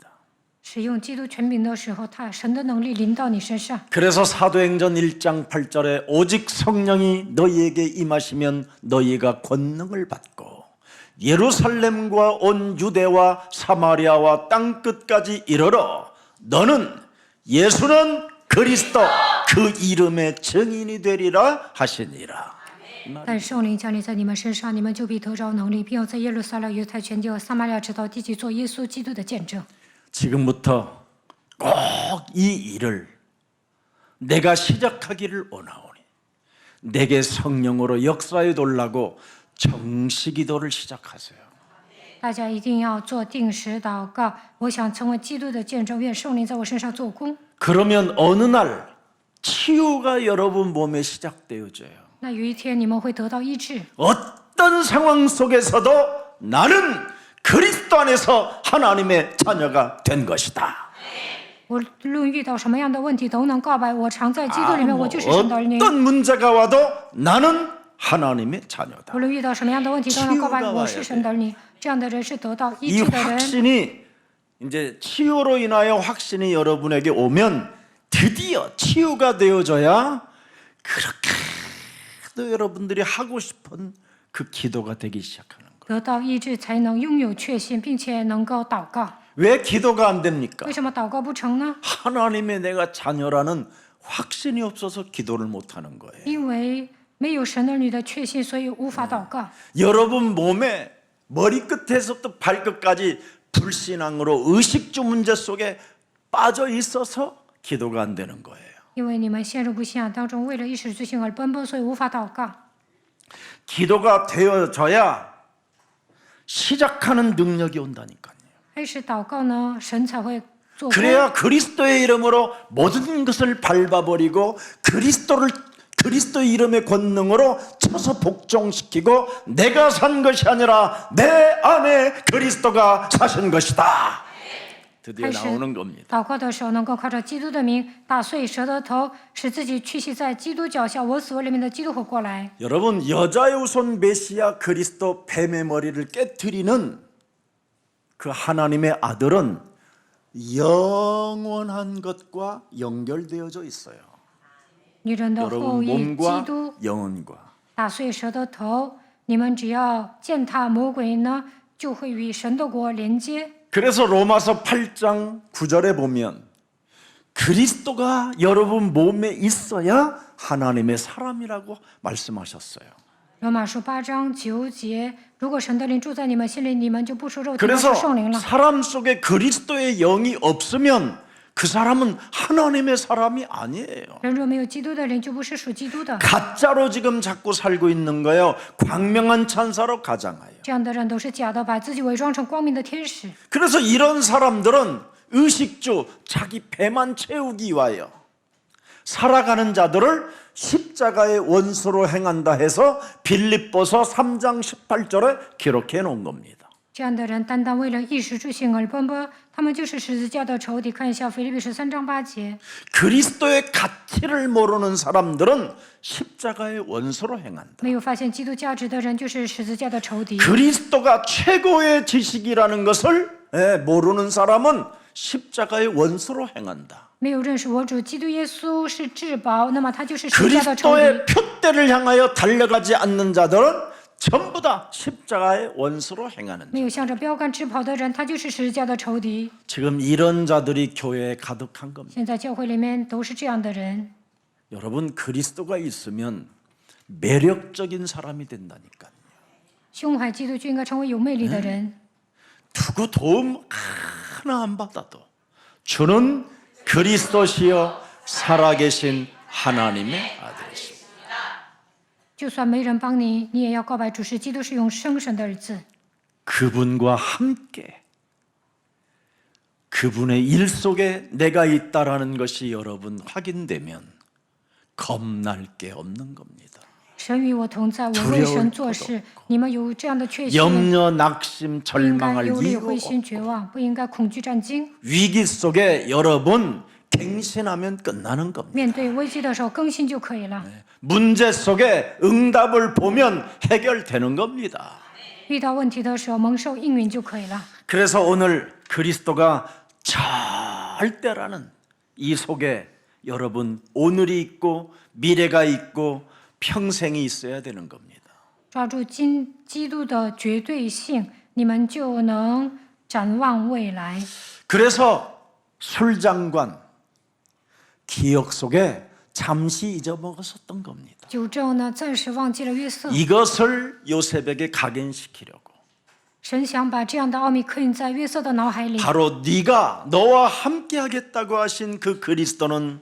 使用基督权柄的时候，神的能力临到你身上。 그래서 사도행전 1장 8절에 오직 성령이 너희에게 임하시면 너희가 권능을 받고 예루살렘과 온 유대와 사마리아와 땅 끝까지 이르러 너는 예수는 그리스도 그 이름의 증인이 되리라 하시니라. 但圣灵降临在你们身上，你们就必得着能力，并要在耶路撒冷、犹太全地和撒玛利亚直到地极做耶稣基督的见证。 지금부터 꼭 이 일을 내가 시작하기를 원하오니 내게 성령으로 역사에 돌라고 정식기도를 시작하세요. 大家一定要做定时祷告。我想成为基督的见证，愿圣灵在我身上做工。 그러면 어느 날 치유가 여러분 몸에 시작되어져요. 那有一天你们会得到医治。 어떤 상황 속에서도 나는 그리스도 안에서 하나님의 자녀가 된 것이다. 无论遇到什么样的问题，都能告白我常在基督里面，我就是神的儿女。 어떤 문제가 와도 나는 하나님의 자녀다. 无论遇到什么样的问题，都能告白我是神的儿女。这样的人是得到医 이 治的人。 확신이 이제 치유로 인하여 확신이 여러분에게 오면 드디어 치유가 되어져야 그렇게도 여러분들이 하고 싶은 그 기도가 되기 시작하는 거예요. 得到医治才能拥有确信，并且能够祷告。 왜 기도가 안 됩니까? 为什么祷告不成呢？ 하나님의 내가 자녀라는 확신이 없어서 기도를 못 하는 거예요. 因为没有神儿女的确信，所以无法祷告。 여러분 몸에 머리끝에서부터 발끝까지 불신앙으로 의식주 문제 속에 빠져 있어서 기도가 안 되는 거예요. 因为你们陷入不信仰当中，为了一时之性而奔波，所以无法祷告。 기도가 되어져야 시작하는 능력이 온다니까요. 开始祷告呢，神才会做工。 그래야 그리스도의 이름으로 모든 것을 밟아버리고 그리스도의 이름의 권능으로 쳐서 복종시키고 내가 산 것이 아니라 내 안에 그리스도가 사신 것이다. 드디어 开始 나오는 겁니다. 祷告的时候，能够靠着基督的名打碎蛇的头，使自己屈膝在基督脚下。我所里面的基督活过来。 여러분 여자의 우선 메시아 그리스도 뱀의 머리를 깨트리는 그 하나님의 아들은 영원한 것과 연결되어져 있어요. 女人的后 여러분 裔基 몸과 督 영혼과 打碎蛇的头，你们只要践踏魔鬼呢，就会与神的国连接。 그래서 로마서 8장 9절에 보면 그리스도가 여러분 몸에 있어야 하나님의 사람이라고 말씀하셨어요. 罗马书8章9节，如果神的灵住在你们心里，你们就不属肉体，而是 그래서 圣灵了。 사람 속에 그리스도의 영이 없으면 그 사람은 하나님의 사람이 아니에요. 人若没有基督的灵，就不是属基督的。 가짜로 지금 자꾸 살고 있는 거예요. 광명한 천사로 가장하여. 这样的人都是假的，把自己伪装成光明的天使。 그래서 이런 사람들은 의식주 자기 배만 채우기 위하여 살아가는 자들을 십자가의 원수로 행한다 해서 빌립보서 3장 18절에 기록해 놓은 겁니다. 这样的人单单为了一时之性而奔波，他们就是十字架的仇敌。看一下腓立比书3章8节。 그리스도의 가치를 모르는 사람들은 십자가의 원수로 행한다. 没有发现基督价值的人，就是十字架的仇敌。 그리스도가 최고의 지식이라는 것을 모르는 사람은 십자가의 원수로 행한다. 没有认识我主基督耶稣是至宝，那么他就是十字架的仇敌。 그리스도의 표대를 향하여 달려가지 않는 자들은 전부 다 십자가의 원수로 행하는. 没有向着标杆直跑的人，他就是十字架的仇敌。 지금 이런 자들이 교회에 가득한 겁니다. 现在教会里面都是这样的人。 여러분 그리스도가 있으면 매력적인 사람이 된다니까요. 胸怀基督就应该成为有魅力的人。 누구 도움 하나 안 받아도 주는 그리스도시여 살아계신 하나님의 아들이십니다. 就算没人帮你，你也要告白主是基督是永生神的儿子。 그분과 함께 그분의 일 속에 내가 있다라는 것이 여러분 확인되면 겁날 게 없는 겁니다. 神与我同在，我为神做事。你们有这样的确信， 염려, 낙심, 不应该 절망할 忧虑、 이유가 灰心、 없고 绝望，不应该恐惧战惊。 위기 속에 여러분 갱신하면 끝나는 겁니다. 面对危机的时候更新就可以了。 문제 속에 응답을 보면 해결되는 겁니다. 遇到问题的时候蒙受应允就可以了。 그래서 오늘 그리스도가 절대라는 이 속에 여러분 오늘이 있고 미래가 있고 평생이 있어야 되는 겁니다. 抓住基督的绝对性，你们就能展望未来。 그래서 술장관 기억 속에 잠시 잊어먹었었던 겁니다. 酒政呢，暂时忘记了约瑟。 이것을 요셉에게 각인시키려고 神想把这样的奥秘刻印在约瑟的脑海里。 바로 네가 너와 함께하겠다고 하신 그 그리스도는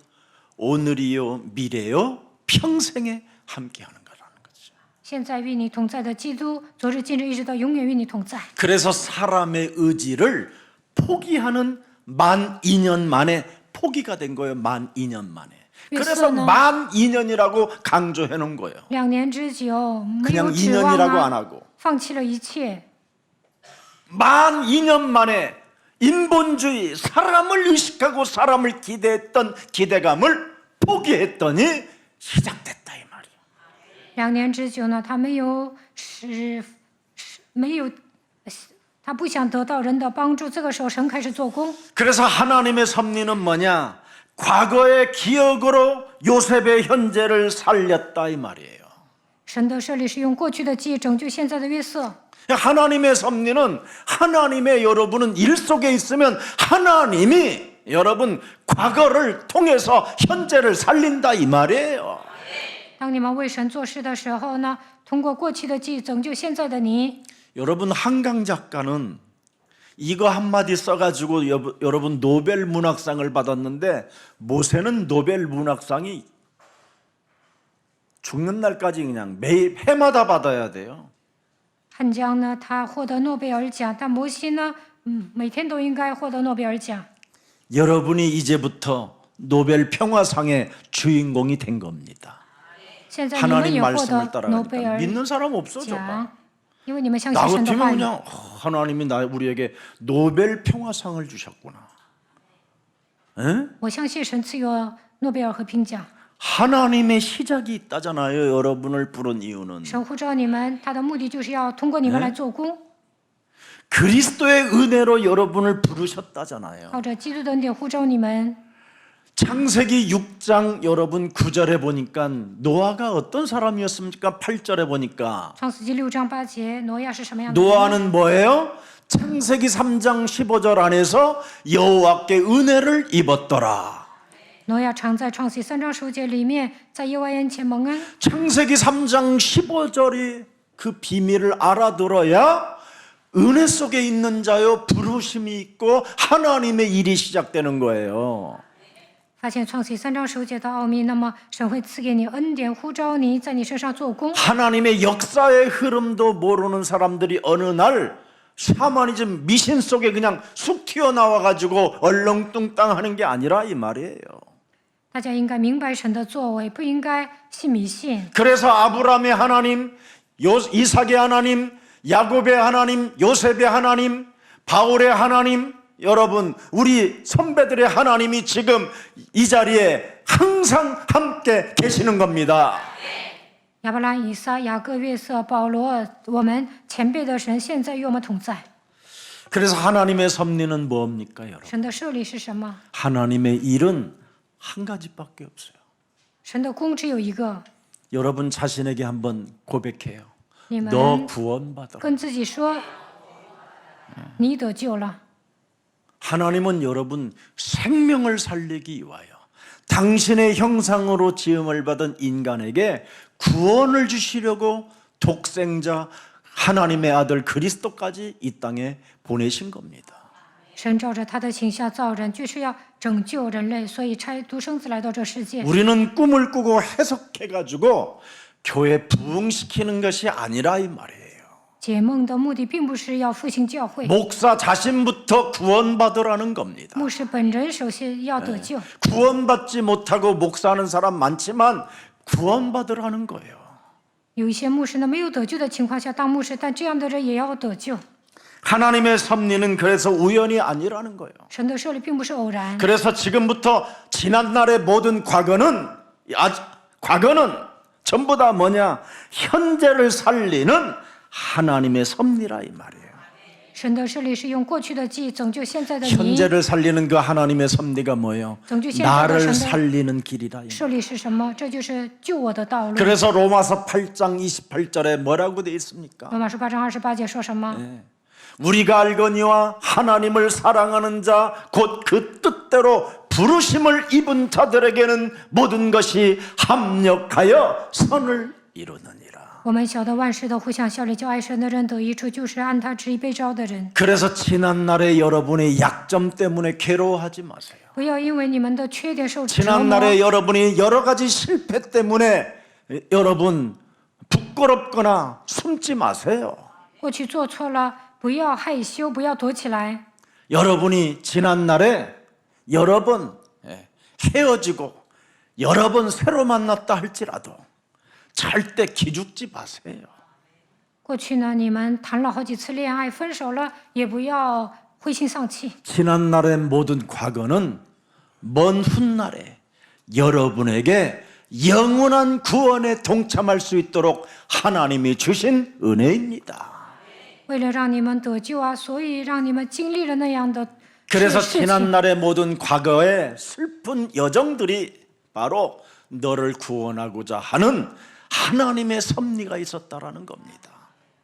오늘이요 미래요 평생에 함께하는 거라는 거죠. 现在与你同在的基督，昨日、今日、一直到永远与你同在。 그래서 사람의 의지를 포기하는 12,000년 만에 포기가 된 거예요. 12,000년 만에. 约 그래서 瑟呢， 만 2년이라고 강조해 놓은 거예요. 2年之久，没 그냥 有指望 2년이라고 안 啊， 하고 放弃了一切。 만 2년 만에 인본주의, 사람을 의식하고 사람을 기대했던 기대감을 포기했더니 시작됐다 이 말이에요. 2年之久呢，他没有，他不想得到人的帮助。这个时候，神开始做工。 그래서 하나님의 섭리는 뭐냐? 과거의 기억으로 요셉의 현재를 살렸다 이 말이에요. 神的设立是用过去的记忆拯救现在的约瑟。 하나님의 섭리는 하나님의 여러분은 일 속에 있으면 하나님이 여러분 과거를 통해서 현재를 살린다 이 말이에요. 当你们为神做事的时候呢，通过过去的记忆拯救现在的你。 여러분 한강 작가는 이거 한마디 써가지고 여러분 노벨 문학상을 받았는데 모세는 노벨 문학상이 죽는 날까지 그냥 매일 해마다 받아야 돼요. 汉江呢，他获得诺贝尔奖，但摩西呢，每天都应该获得诺贝尔奖。 여러분이 이제부터 노벨 평화상의 주인공이 된 겁니다. 现在你们 하나님 也获 말씀을 得诺贝 따라가니까 尔 믿는 사람 없어져 봐. 奖，因为你们相信 나 神的 같으면 话语。 그냥 하나님이 우리에게 노벨 평화상을 주셨구나. 에? 我相信神赐予诺贝尔和平奖。 하나님의 시작이 있다잖아요. 여러분을 부른 이유는 神呼召你们，他的目的就是要通过你们来做工， 그리스도의 은혜로 여러분을 부르셨다잖아요. 靠着基督的恩典呼召你们。 창세기 6장 여러분 9절에 보니까 노아가 어떤 사람이었습니까? 8절에 보니까 创世纪6章8节，挪亚是什么样的人呢？ 노아는 뭐예요? 창세기 3장 15절 안에서 여호와께 은혜를 입었더라. 挪亚常在创世3章15节里面，在耶和华眼前蒙恩。 창세기 3장 15절이 그 비밀을 알아들어야 은혜 속에 있는 자요 부르심이 있고 하나님의 일이 시작되는 거예요. 发现创世3章15节的奥秘，那么神会赐给你恩典，呼召你在你身上做工。 하나님의 역사의 흐름도 모르는 사람들이 어느 날 샤머니즘 미신 속에 그냥 쑥 튀어나와 가지고 얼렁뚱땅하는 게 아니라 이 말이에요. 大家应该明白神的作为，不应该信迷信。 그래서 아브라함의 하나님, 이삭의 하나님, 야곱의 하나님, 요셉의 하나님, 바울의 하나님, 여러분 우리 선배들의 하나님이 지금 이 자리에 항상 함께 계시는 겁니다. 亚伯拉罕、以撒、雅各、约瑟、保罗，我们前辈的神现在与我们同在。 그래서 하나님의 섭리는 뭡니까, 여러분? 神的设立是什么？ 하나님의 일은 한 가지밖에 없어요. 神的工只有一个， 여러분 자신에게 한번 고백해요. 你们 너 구원받아라. 跟自己说，你得救了。 하나님은 여러분 생명을 살리기 위하여 당신의 형상으로 지음을 받은 인간에게 구원을 주시려고独生자 하나님의 아들 그리스도까지 이 땅에 보내신 겁니다. 神照着他的形象造人，就是要拯救人类，所以差独生子来到这世界。 우리는 꿈을 꾸고 해석해 가지고 교회 부흥시키는 것이 아니라 이 말이에요. 解梦的目的并不是要复兴教会， 목사 자신부터 구원받으라는 겁니다. 牧师本人首先要得救。 구원받지 못하고 목사하는 사람 많지만 구원받으라는 거예요. 有一些牧师呢没有得救的情况下当牧师，但这样的人也要得救。 하나님의 섭리는 그래서 우연이 아니라는 거예요. 神的设立并不是偶然， 그래서 지금부터 지난날의 모든 과거는 전부 다 뭐냐? 현재를 살리는 하나님의 섭리라 이 말이에요. 神的设立是用过去的记忆拯救现在的你。 현재를 살리는 그 하나님의 섭리가 뭐예요? 나를 살리는 길이라. 设立是什么？这就是救我的道路。 그래서 로마서 8장 28절에 뭐라고 되어 있습니까? 罗马书8章28节说什么？ 우리가 알거니와 하나님을 사랑하는 자 곧 그 뜻대로 부르심을 입은 자들에게는 모든 것이 합력하여 선을 이루느니라. 我们晓得万事都互相效力，叫爱神的人得益处，就是按他旨意被召的人。 그래서 지난날의 여러분의 약점 때문에 괴로워하지 마세요. 不要因为你们的缺点受折磨， 지난날의 여러분이 여러 가지 실패 때문에 여러분 부끄럽거나 숨지 마세요. 过去做错了，不要害羞，不要躲起来。 여러분이 지난날에 여러 번 헤어지고 여러 번 새로 만났다 할지라도 절대 기죽지 마세요. 过去呢，你们谈了好几次恋爱，分手了也不要灰心丧气。 지난날의 모든 과거는 먼 훗날에 여러분에게 영원한 구원에 동참할 수 있도록 하나님이 주신 은혜입니다. 为了让你们得救啊，所以让你们经历了那样的 그래서 事情。 지난날의 모든 과거의 슬픈 여정들이 바로 너를 구원하고자 하는 하나님의 섭리가 있었다라는 겁니다.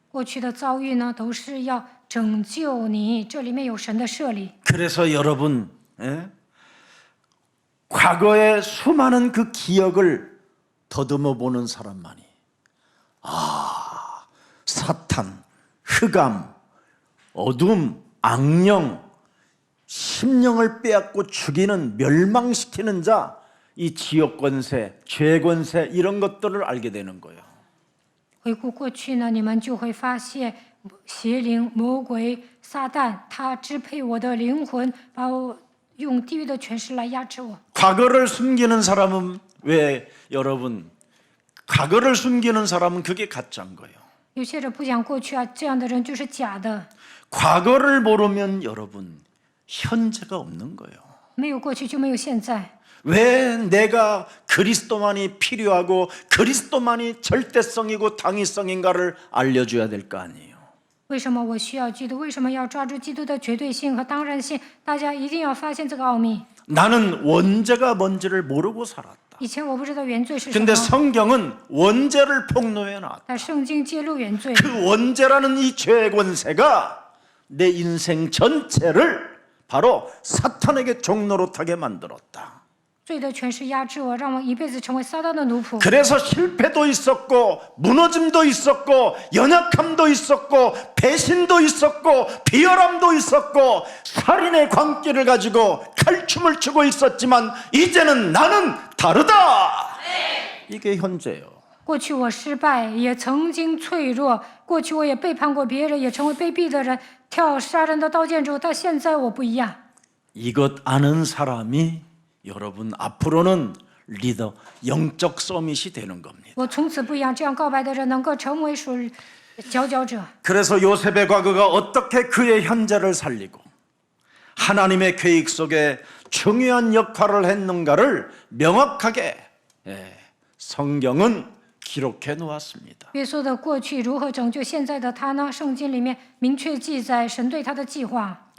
过去的遭遇呢，都是要拯救你，这里面有神的设立。 그래서 여러분, 과거의 수많은 그 기억을 더듬어 보는 사람만이 사탄, 흑암, 어둠, 악령, 심령을 빼앗고 죽이는 멸망시키는 자, 이 지옥 권세, 죄 권세 이런 것들을 알게 되는 거예요. 回顾过去呢，你们就会发现邪灵、魔鬼、撒旦，他支配我的灵魂，把我用地狱的权势来压制我。 과거를 숨기는 사람은 왜 여러분? 과거를 숨기는 사람은 그게 가짜인 거예요. 有些人不讲过去啊，这样的人就是假的。 과거를 모르면 여러분 현재가 없는 거예요. 没有过去就没有现在。 왜 내가 그리스도만이 필요하고 그리스도만이 절대성이고 당위성인가를 알려줘야 될 거 아니에요. 为什么我需要基督？为什么要抓住基督的绝对性和当然性？大家一定要发现这个奥秘。 나는 원죄가 뭔지를 모르고 살았다. 以前我不知道原罪是什 근데 么， 성경은 원죄를 폭로해 놨다. 但圣经揭露原罪。 그 원죄라는 이 죄의 권세가 내 인생 전체를 바로 사탄에게 종노릇하게 만들었다. 罪的权势压制我，让我一辈子成为撒旦的奴仆。 그래서 실패도 있었고 무너짐도 있었고 연약함도 있었고 배신도 있었고 비열함도 있었고 살인의 광기를 가지고 칼춤을 추고 있었지만 이제는 나는 다르다. 이게 현재예요. 过去我失败，也曾经脆弱；过去我也背叛过别人，也成为卑鄙的人，跳杀人的刀剑主。但现在我不一样。 이것 아는 사람이 여러분 앞으로는 리더 영적 서밋이 되는 겁니다. 我从此不一样，这样告白的人能够成为属佼佼者。 그래서 요셉의 과거가 어떻게 그의 현재를 살리고 하나님의 계획 속에 중요한 역할을 했는가를 명확하게 성경은 기록해 놓았습니다. 约瑟的过去如何拯救现在的他呢？圣经里面明确记载神对他的计划。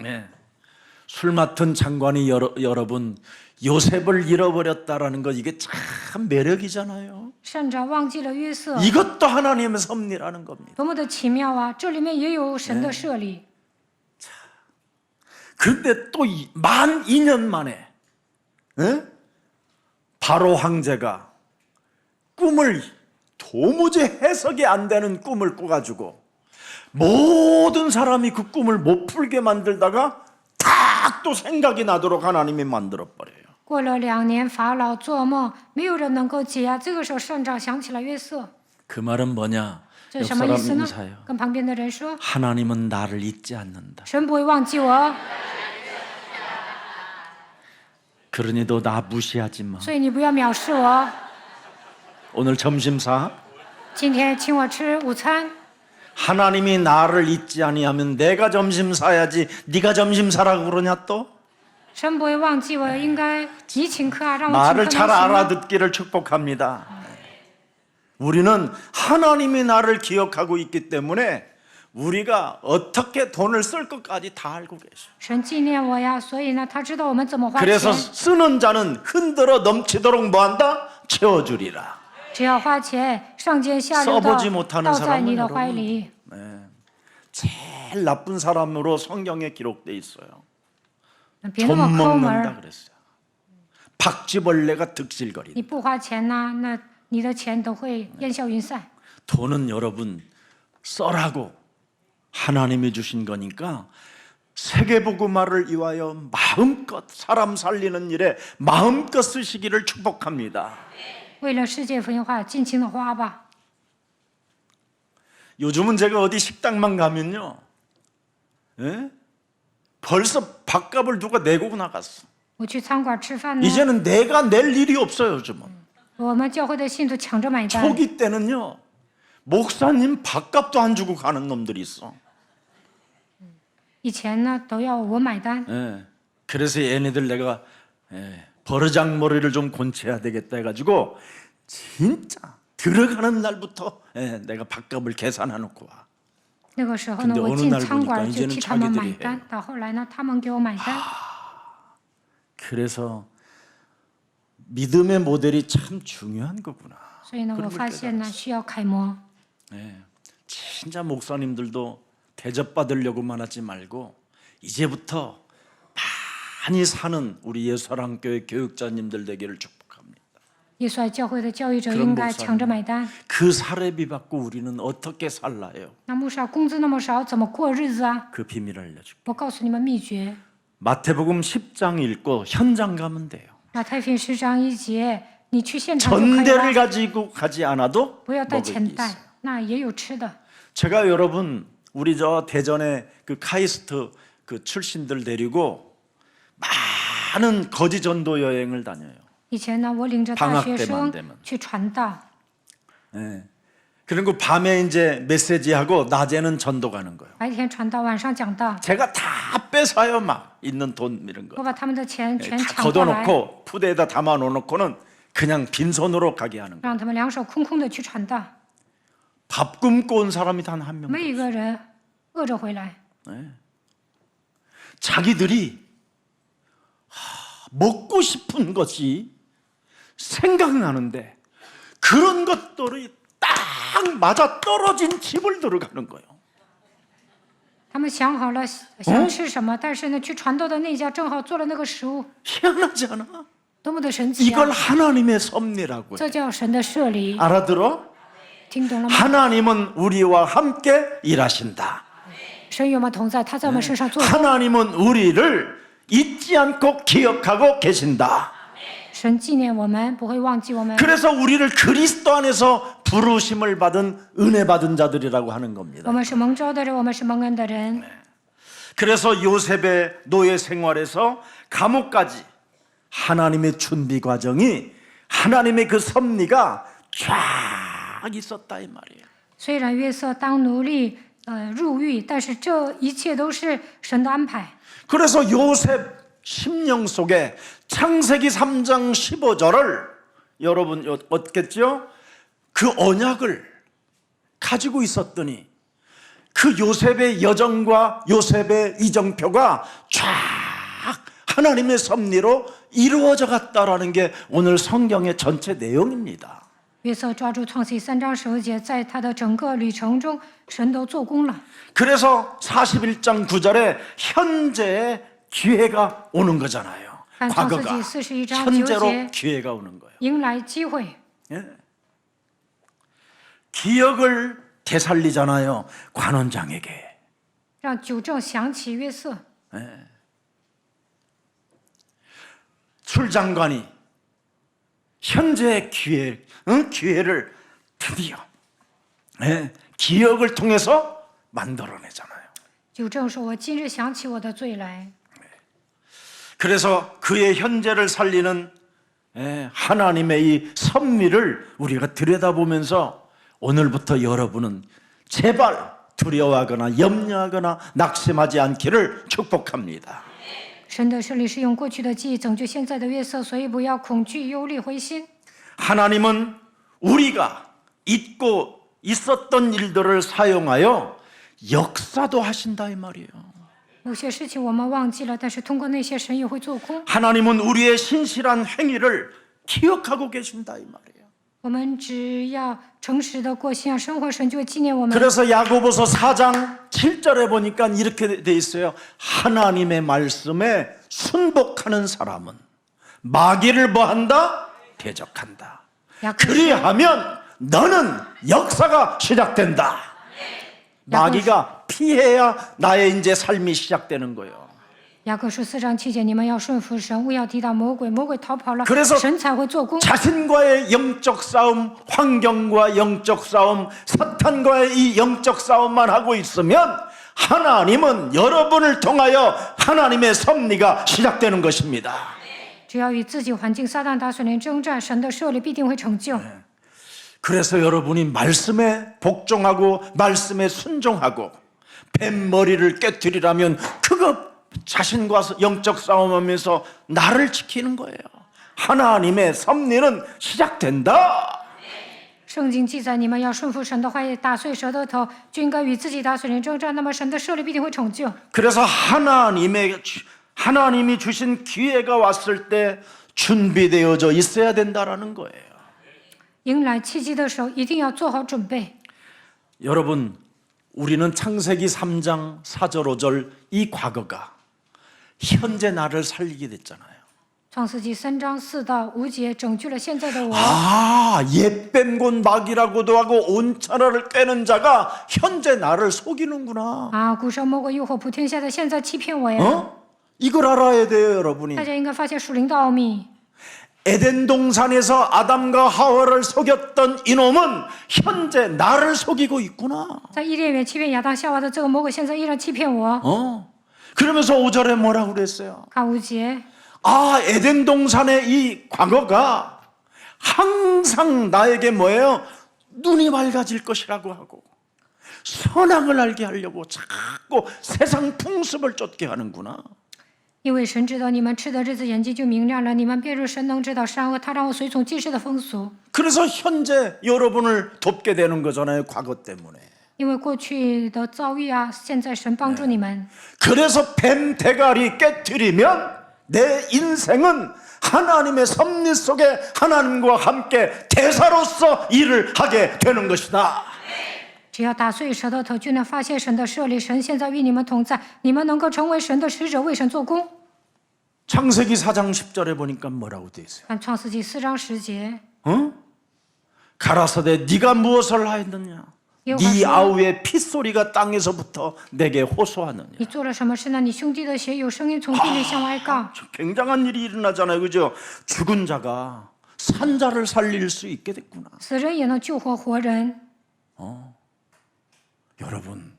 술 맡은 장관이 여러분 요셉을 잃어버렸다라는 것 이게 참 매력이잖아요. 善长忘记了约瑟， 이것도 하나님의 섭리라는 겁니다. 多么的奇妙啊！这里面也有神的设立。 그런데 또 만 2년 만에 바로 황제가 꿈을 도무지 해석이 안 되는 꿈을 꿔가지고 모든 사람이 그 꿈을 못 풀게 만들다가 딱 또 생각이 나도록 하나님이 만들어버려요. 过了2年，法老做梦，没有人能够解啊。这个时候，善长想起了约瑟， 그 말은 뭐냐? 这 옆 是什么意思 사람 呢？ 인사요. 跟旁边的人说， 하나님은 나를 잊지 않는다. 神不会忘记我， 그러니 너 나 무시하지 마. 所以你不要藐视我。 오늘 점심 사. 今天请我吃午餐， 하나님이 나를 잊지 아니하면 내가 점심 사야지 네가 점심 사라고 그러냐 또? 神不会忘记我，应该你请客啊，让我请 말을 客 잘 能行吗？ 알아듣기를 축복합니다. 우리는 하나님이 나를 기억하고 있기 때문에 우리가 어떻게 돈을 쓸 것까지 다 알고 계셔. 神纪念我呀，所以呢，他知道我们怎么花 그래서 钱。 쓰는 자는 흔들어 넘치도록 뭐한다? 채워주리라. 只要花钱，上尖下流 써보지 못하는 倒在你 사람은 的怀 여러분 里。 제일 나쁜 사람으로 성경에 기록돼 있어요. 别那 돈 么抠门 먹는다 儿， 그랬어요. 박쥐벌레가 득실거린다. 你不花钱呢，那你的钱都会烟消云散。 돈은 여러분 써라고 하나님이 주신 거니까 세계복음화를 위하여 마음껏 사람 살리는 일에 마음껏 쓰시기를 축복합니다. 为了世界福音化，尽情的花吧。 요즘은 제가 어디 식당만 가면요, 벌써 밥값을 누가 내고 나갔어. 我去餐馆吃饭呢， 이제는 내가 낼 일이 없어요. 요즘은. 我们教会的信徒抢着买单。 초기 때는요, 목사님 밥값도 안 주고 가는 놈들이 있어. 以前呢都要我买单， 예. 그래서 얘네들 내가 버르장머리를 좀 곤채야 되겠다 해가지고 진짜 들어가는 날부터 내가 밥값을 계산해 놓고 와. 那个时候呢 근데 我 어느 进 날 餐馆 보니까 就 이제는 替他们买 자기들이 单， 해. 到后来呢他们给我买单。 그래서 믿음의 모델이 참 중요한 거구나. 所以呢 그런 我 걸 发现呢 깨달았어. 需要楷模。 진짜 목사님들도 대접받으려고만 하지 말고 이제부터 많이 사는 우리 예수사랑교회 교육자님들 되기를 축복합니다. 耶稣爱教会的教育者 그런 应该抢着 목사님 买单。 그 사례비 받고 우리는 어떻게 살라요? 那牧师啊工资那么少，怎么过日子啊？ 그 비밀을 알려줄게. 我告诉你们秘诀。 마태복음 10장 읽고 현장 가면 돼요. 马太福音10章1节，你去现场就可以 전대를 了， 가지고 가지 않아도 不要带 먹을 钱 게 袋 있어요. ，那也有吃的。 제가 여러분 우리 저 대전에 그 카이스트 그 출신들 데리고 많은 거지 전도 여행을 다녀요. 以前呢，我领着大 방학 学 때만 生 되면 去传道， 예. 그리고 밤에 이제 메시지하고 낮에는 전도 가는 거예요. 白天传道，晚上讲道。 제가 다 뺏어요, 막 있는 돈 이런 我 거. 把他们的钱 예, 全 다 抢过来， 걷어놓고 푸대에다 담아 놓고는 그냥 빈손으로 가게 하는 거예요. 让他们两手空空的去传道， 밥 굶고 온 사람이 단 한 명. 没一个人饿着回来。 자기들이 먹고 싶은 것이 생각나는데 그런 것들이 딱 맞아 떨어진 집을 들어가는 거예요. 他们想好了想吃什么，但是呢，去传道的那家正好做了那个食物， 희한하지 않아? 多么的神奇 이걸 啊！ 하나님의 섭리라고 해. 这叫神的设立， 알아들어? 听懂了吗？ 하나님은 우리와 함께 일하신다. 神与我们同在，他在我们身上做工。 하나님은 우리를 잊지 않고 기억하고 계신다. 神纪念我们，不会忘记我们。 그래서 우리를 그리스도 안에서 부르심을 받은 은혜 받은 자들이라고 하는 我 겁니다. 们是蒙召的人，我们是蒙恩的人。 그래서 요셉의 노예 생활에서 감옥까지 하나님의 준비 과정이 하나님의 그 섭리가 쫙 있었다 이 말이에요. 虽然约瑟当奴隶，入狱，但是这一切都是神的安排。 그래서 요셉 심령 속에 창세기 3장 15절을 여러분 얻겠죠? 그 언약을 가지고 있었더니 그 요셉의 여정과 요셉의 이정표가 쫙 하나님의 섭리로 이루어져 갔다라는 게 오늘 성경의 전체 내용입니다. 约瑟抓住创世记3章15节，在他的整个旅程中，神都做工了。 그래서 41장 9절에 현재의 기회가 오는 거잖아요. 한 과거가 창세기 41장 현재로 9제 기회가 오는 거예요. 迎来机会， 기억을 되살리잖아요. 관원장에게. 让九正想起约瑟。 술장관이 현재의 기회를 드디어 기억을 통해서 만들어내잖아요. 九正说：“我今日想起我的罪来。” 그래서 그의 현재를 살리는 하나님의 이 섭리를 우리가 들여다보면서 오늘부터 여러분은 제발 두려워하거나 염려하거나 낙심하지 않기를 축복합니다. 神的设立是用过去的记忆拯救现在的约瑟，所以不要恐惧、忧虑、灰心。 하나님은 우리가 잊고 있었던 일들을 사용하여 역사도 하신다 이 말이에요. 有些事情我们忘记了，但是通过那些神也会做工。 하나님은 우리의 신실한 행위를 기억하고 계신다 이 말이에요. 我们只要诚实的过信仰生活，神就会纪念我们。 그래서 야고보서 4장 7절에 보니까 이렇게 돼 있어요. 하나님의 말씀에 순복하는 사람은 마귀를 뭐한다? 대적한다. 야고보서 그리하면 너는 역사가 시작된다. 마귀가 피해야 나의 이제 삶이 시작되는 거예요. 雅各书4章7节，你们要顺服神，勿要抵挡魔鬼，魔鬼逃跑了 그래서 ，神才会做工。 자신과의 영적 싸움, 환경과 영적 싸움, 사탄과의 이 영적 싸움만 하고 있으면 하나님은 여러분을 통하여 하나님의 섭리가 시작되는 것입니다. 只要与自己环境撒旦打算连征战，神的设立必定会成就。 그래서 여러분이 말씀에 복종하고 말씀에 순종하고 뱀머리를 깨뜨리라면 그거 자신과 영적 싸움하면서 나를 지키는 거예요. 하나님의 섭리는 시작된다. 圣经记载，你们要顺服神的话语，打碎蛇的头，就应该与自己打碎连征战。那么神的设立必定会成就。 그래서 하나님이 주신 기회가 왔을 때 준비되어져 있어야 된다라는 거예요. 迎来契机的时候，一定要做好准备。 여러분, 우리는 창세기 3장 4절 5절 이 과거가 현재 나를 살리게 됐잖아요. 创世纪3章4到5节拯救了现在的我。 옛뱀곤 막이라고도 하고 온천하를 꿰는 자가 현재 나를 속이는구나. 啊，古时魔鬼诱惑普天下的，现在欺骗我呀！ 이걸 알아야 돼요, 여러분이. 大家应该发现属灵的奥秘。 에덴 동산에서 아담과 하와를 속였던 이놈은 현재 나를 속이고 있구나. 在伊甸园欺骗亚当夏娃的这个魔鬼，现在依然欺骗我。 그러면서 5절에 뭐라고 그랬어요? 看5节， 에덴 동산의 이 과거가 항상 나에게 뭐예요? 눈이 맑아질 것이라고 하고 선악을 알게 하려고 자꾸 세상 풍습을 쫓게 하는구나. 因为神知道你们吃的日子，眼睛就明亮了。你们便如神能知道善恶，他让我随从今世的风俗。 그래서 현재 여러분을 돕게 되는 거잖아요, 과거 때문에. 因为过去的遭遇啊，现在神帮助你们。 그래서 뱀 대가리 깨트리면 내 인생은 하나님의 섭리 속에 하나님과 함께 대사로서 일을 하게 되는 것이다. 只要打碎蛇的头，就能发现神的设立。神现在与你们同在，你们能够成为神的使者，为神做工。 창세기 4장 10절에 보니까 뭐라고 돼 있어요? 看创世纪4章10节， 가라사대 네가 무엇을 하였느냐? 네 아우의 핏소리가 땅에서부터 내게 호소하느냐? 你做了什么事呢？你兄弟的血有声音从地里向外告。 굉장한 일이 일어나잖아요, 그죠? 죽은 자가 산자를 살릴 수 있게 됐구나. 死人也能救活活人。 여러분,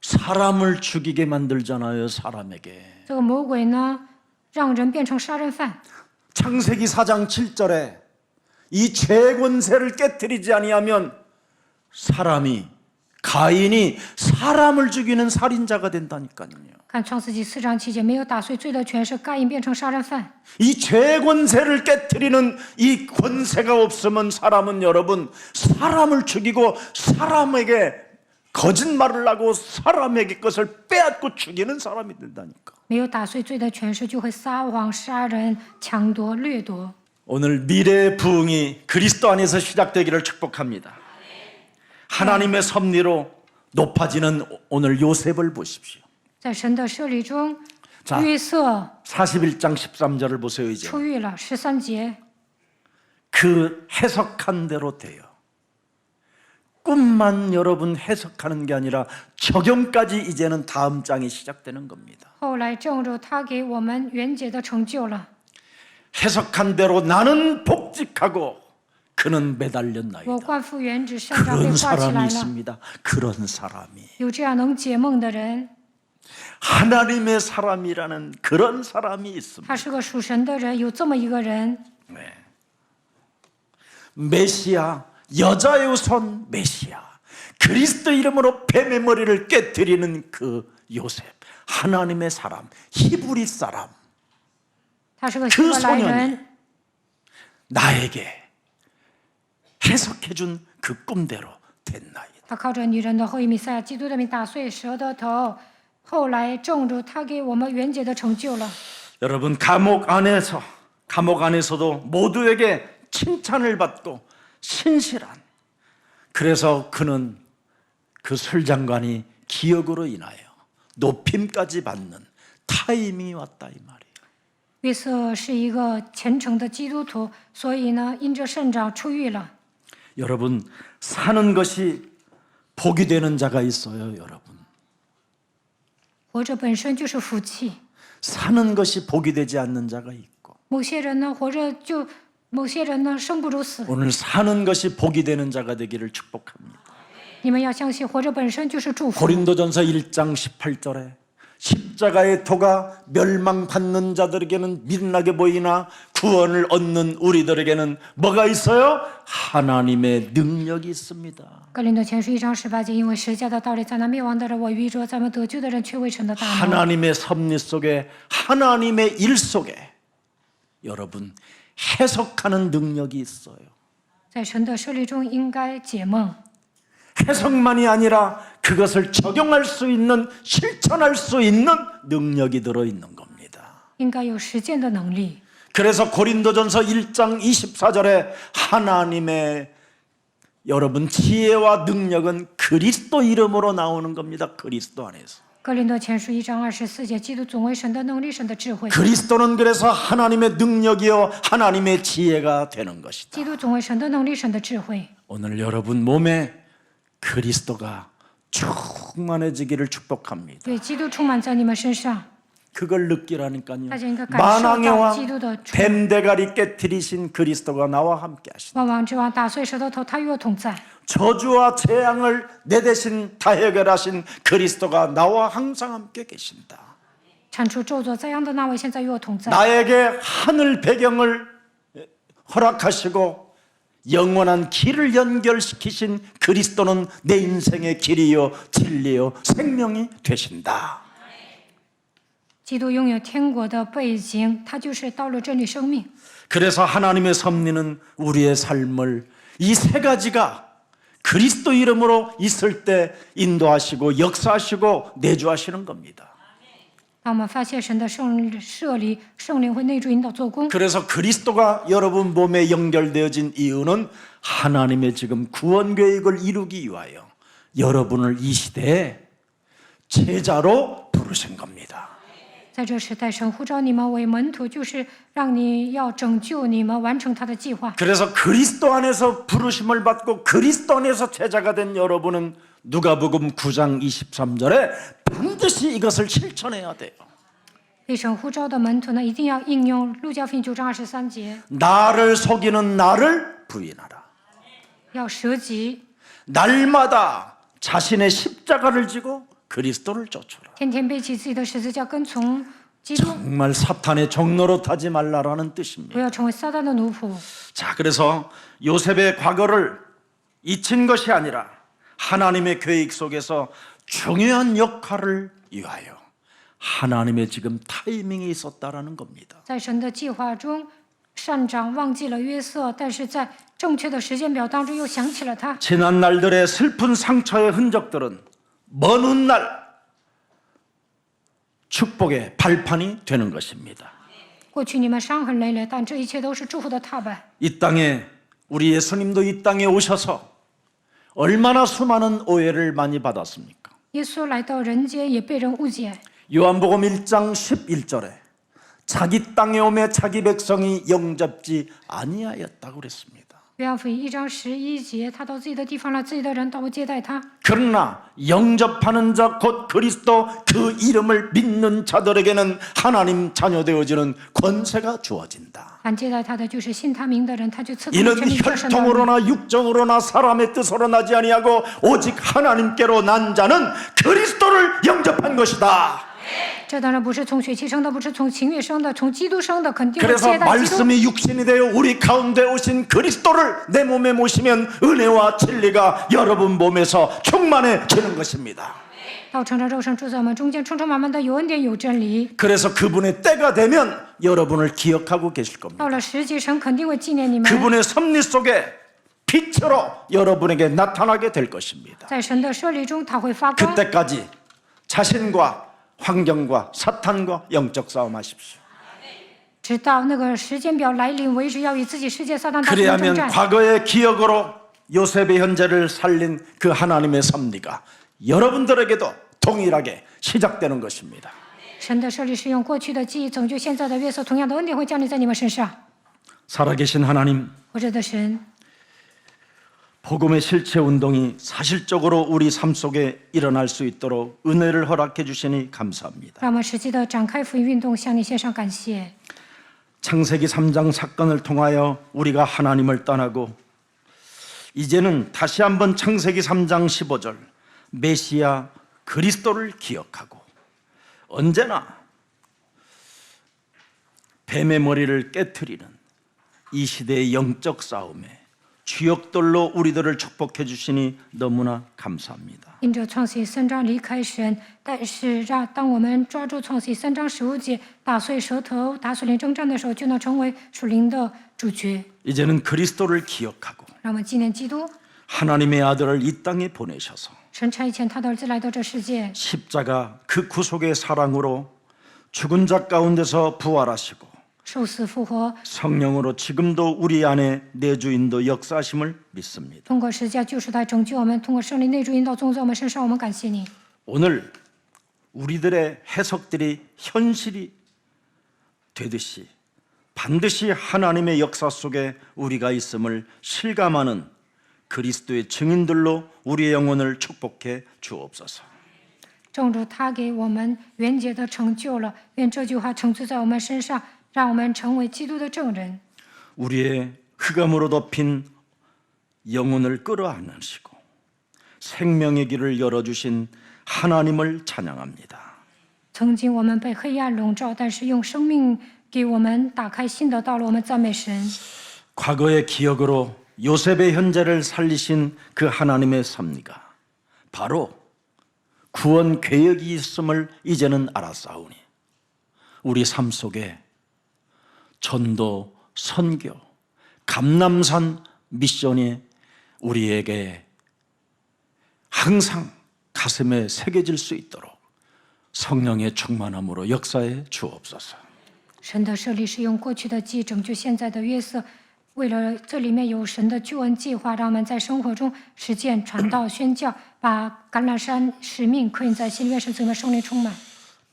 사람을 죽이게 만들잖아요, 사람에게. 这个魔鬼呢，让人变成杀人犯。 창세기 4장 7절에 이 죄권세를 깨뜨리지 아니하면 가인이 사람을 죽이는 살인자가 된다니까요. 看创世纪4章7节，没有打碎罪的权势，该隐变成杀人犯。 이 죄권세를 깨뜨리는 이 권세가 없으면 사람은 여러분 사람을 죽이고 사람에게 거짓말을 하고 사람에게 것을 빼앗고 죽이는 사람이 된다니까. 没有打碎罪的权势，就会撒谎、杀人、抢夺、掠夺。 오늘 미래의 부흥이 그리스도 안에서 시작되기를 축복합니다. 하나님의 섭리로 높아지는 오늘 요셉을 보십시오. 在神的设立中， 자 约瑟 41장 13절을 보세요. 이제 出狱了。13节， 그 해석한 대로 돼요. 꿈만 여러분 해석하는 게 아니라 적용까지 이제는 다음 장이 시작되는 겁니다. 后来正如他给我们原解的成就了。 해석한 대로 나는 복직하고 그는 我 매달렸나이다. 冠复原旨，善杖被 그런 挂起 사람이 来了。 있습니다. 그런 사람이 有这样能解梦的人， 하나님의 사람이라는 그런 사람이 있습니다. 他是个属神的人。有这么一个人， 메시아, 여자의 손 메시아, 그리스도 이름으로 뱀의 머리를 깨뜨리는 그 요셉, 하나님의 사람, 히브리 사람, 他是个希伯来人。 나에게 해석해준 그 꿈대로 됐나이다. 他靠着女人的后裔弥赛亚基督的名打碎蛇的头。后来正如他给我们原解的成就了。 여러분 감옥 안에서도 모두에게 칭찬을 받고 신실한, 그래서 그는 그 술장관이 기억으로 인하여 높임까지 받는 타임이 왔다 이 말이에요. 约瑟是一个虔诚的基督徒，所以呢，因着圣长出狱了。 여러분 사는 것이 복이 되는 자가 있어요. 여러분 活着本身就是福气。 사는 것이 복이 되지 않는 자가 있고 某些人呢，活着就某些人呢，生不如死。 오늘 사는 것이 복이 되는 자가 되기를 축복합니다. 你们要相信，活着本身就是祝福。 고린도전서 1장 18절에 십자가의 도가 멸망받는 자들에게는 미련하게 보이나 구원을 얻는 우리들에게는 뭐가 있어요? 하나님의 능력이 있습니다. 哥林多前书1章18节，因为十字架的道理在那灭亡的人我愚拙，咱们得救的人却未成的大能。 하나님의 섭리 속에 하나님의 일 속에 여러분 해석하는 능력이 있어요. 在神的设立中应该解梦， 해석만이 아니라 그것을 적용할 수 있는 실천할 수 있는 능력이 들어있는 겁니다. 应该有实践的能力。 그래서 고린도전서 1장 24절에 하나님의 여러분 지혜와 능력은 그리스도 이름으로 나오는 겁니다. 그리스도 안에서. 哥林多前书1章24节，基督总为神的能力，神的智慧。 그리스도는 그래서 하나님의 능력이요 하나님의 지혜가 되는 것이다. 基督总为神的能力，神的智慧。 오늘 여러분 몸에 그리스도가 충만해지기를 축복합니다. 对，基督充满在你们身上。 그걸 느끼라니까요. 大家应该感受 만왕의 到 왕 基督的充满。 뱀대가리 깨뜨리신 그리스도가 나와 함께 하신다. 万王之王打碎舌头，他与我同在。 저주와 재앙을 내 대신 다 해결하신 그리스도가 나와 항상 함께 계신다. 铲除咒诅灾殃的那位，现在与我同在。 나에게 하늘 배경을 허락하시고 영원한 길을 연결시키신 그리스도는 내 인생의 길이요 진리요 생명이 되신다. 基督拥有天国的背景，他就是道路、真理、生命。 그래서 하나님의 섭리는 우리의 삶을 이 세 가지가 그리스도 이름으로 있을 때 인도하시고 역사하시고 내주하시는 겁니다. 当我们发现神的设立，圣灵会内住引导做工。 그래서 그리스도가 여러분 몸에 연결되어진 이유는 하나님의 지금 구원 계획을 이루기 위하여 여러분을 이 시대에 제자로 부르신 겁니다. 在这时代，神呼召你们为门徒，就是让你要拯救你们，完成他的计划。 그래서 그리스도 안에서 부르심을 받고 그리스도 안에서 제자가 된 여러분은 누가복음 9장 23절에 반드시 이것을 실천해야 돼요. 被神呼召的门徒呢，一定要应用路加福音9章23节， 나를 속이는 나를 부인하라. 要舍己， 날마다 자신의 십자가를 지고 그리스도를 쫓아라. 天天背起自己的十字架，跟从基督， 정말 사탄의 종로로 타지 말라라는 뜻입니다. 不要成为撒旦的奴仆。 자, 그래서 요셉의 과거를 잊힌 것이 아니라 하나님의 계획 속에서 중요한 역할을 위하여 하나님의 지금 타이밍이 있었다라는 겁니다. 在神的计划中，善长忘记了约瑟，但是在正确的时间表当中又想起了他。 지난 날들의 슬픈 상처의 흔적들은 먼 훗날 축복의 발판이 되는 것입니다. 过去你们伤痕累累，但这一切都是祝福的踏板。 이 땅에 우리 예수님도 이 땅에 오셔서 얼마나 수많은 오해를 많이 받았습니까? 耶稣来到人间，也被人误解。 요한복음 1장 11절에 자기 땅에 오매 자기 백성이 영접지 아니하였다고 그랬습니다. 约翰福音1章11节，他到自己的地方来，自己的人倒不接待他。 그러나 영접하는 자 곧 그리스도 그 이름을 믿는 자들에게는 하나님 자녀 되어지는 권세가 주어진다. 凡接待他的，就是信他名的人，他就赐给你 이는 权柄做神的儿女。 혈통으로나 육정으로나 사람의 뜻으로 나지 아니하고 오직 하나님께로 난 자는 그리스도를 영접한 것이다. 这当然不是从血气生的，不是从情欲生的，从基督生的，肯定会 그래서 接待基督。 말씀이 육신이 되어 우리 가운데 오신 그리스도를 내 몸에 모시면 은혜와 진리가 여러분 몸에서 충만해지는 것입니다. 道成了肉身住在我们中间，充充满满的有恩典有真理。 그래서 그분의 때가 되면 여러분을 기억하고 계실 겁니다. 到了时机，神肯定会纪念你们。 그분의 섭리 속에 빛으로 여러분에게 나타나게 될 것입니다. 在神的设立中，他会发光。 그때까지 자신과 환경과 사탄과 영적 싸움하십시오. 直到那个时间表来临为止，要与自己世界撒旦打成征 그래야면 战。 과거의 기억으로 요셉의 현재를 살린 그 하나님의 섭리가 여러분들에게도 동일하게 시작되는 것입니다. 神的设立是用过去的记忆拯救现在的约瑟，同样的恩典会降临在你们身上。 살아계신 하나님, 活着的神， 복음의 실체 운동이 사실적으로 우리 삶 속에 일어날 수 있도록 은혜를 허락해 주시니 감사합니다. 让我们实际的展开福音运动，向你献上感谢。 창세기 3장 사건을 통하여 우리가 하나님을 떠나고 이제는 다시 한번 창세기 3장 15절 메시아 그리스도를 기억하고 언제나 뱀의 머리를 깨트리는 이 시대의 영적 싸움에 주역들로 우리들을 축복해 주시니 너무나 감사합니다. 因着创世3章离开神，但是当我们抓住创世3章15节打碎舌头、打属灵征战的时候，就能成为属灵的主角。 이제는 그리스도를 기억하고 让我们纪念基督， 하나님의 아들을 이 땅에 보내셔서 神差遣他的儿子来到这世界， 십자가 그 구속의 사랑으로 죽은 자 가운데서 부활하시고 受死复活， 성령으로 지금도 우리 안에 내주인도 역사하심을 믿습니다. 通过十字架救赎来拯救我们，通过圣灵内住引导作用在我们身上，我们感谢你。 오늘 우리들의 해석들이 현실이 되듯이 반드시 하나님의 역사 속에 우리가 있음을 실감하는 그리스도의 증인들로 우리의 영혼을 축복해 주옵소서. 正如他给我们原解的成就了，愿这句话成就在我们身上，让我们成为基督的证人。 우리의 흑암으로 덮인 영혼을 끌어안으시고 생명의 길을 열어주신 하나님을 찬양합니다. 曾经我们被黑暗笼罩，但是用生命给我们打开新的道路，我们赞美神。 과거의 기억으로 요셉의 현재를 살리신 그 하나님의 섭리가 바로 구원 계획이 있음을 이제는 알았사오니 우리 삶 속에 전도, 선교, 감람산 미션이 우리에게 항상 가슴에 새겨질 수 있도록 성령의 충만함으로 역사해 주옵소서. 神的设立是用过去的记忆拯救现在的约瑟，为了这里面有神的救恩计划，让我们在生活中实践传道宣教，把橄榄山使命刻印在心里面，使整个圣灵充满。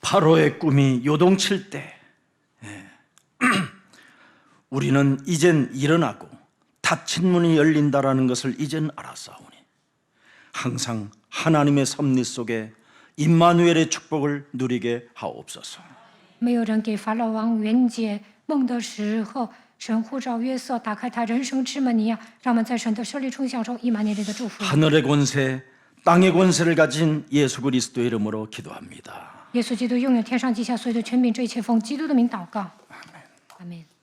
바로의 꿈이 요동칠 때 우리는 이젠 일어나고 닫힌 문이 열린다라는 것을 이젠 알았사오니 항상 하나님의 섭리 속에 임마누엘의 축복을 누리게 하옵소서. 没有人给法老王圆解梦的时候，神呼召约瑟打开他人生之门一样，让我们在神的设立中享受以马内利的祝福。 하늘의 권세, 땅의 권세를 가진 예수 그리스도의 이름으로 기도합니다. 耶稣基督拥有天上地下所有的权柄，这一切奉基督的名祷告。阿门。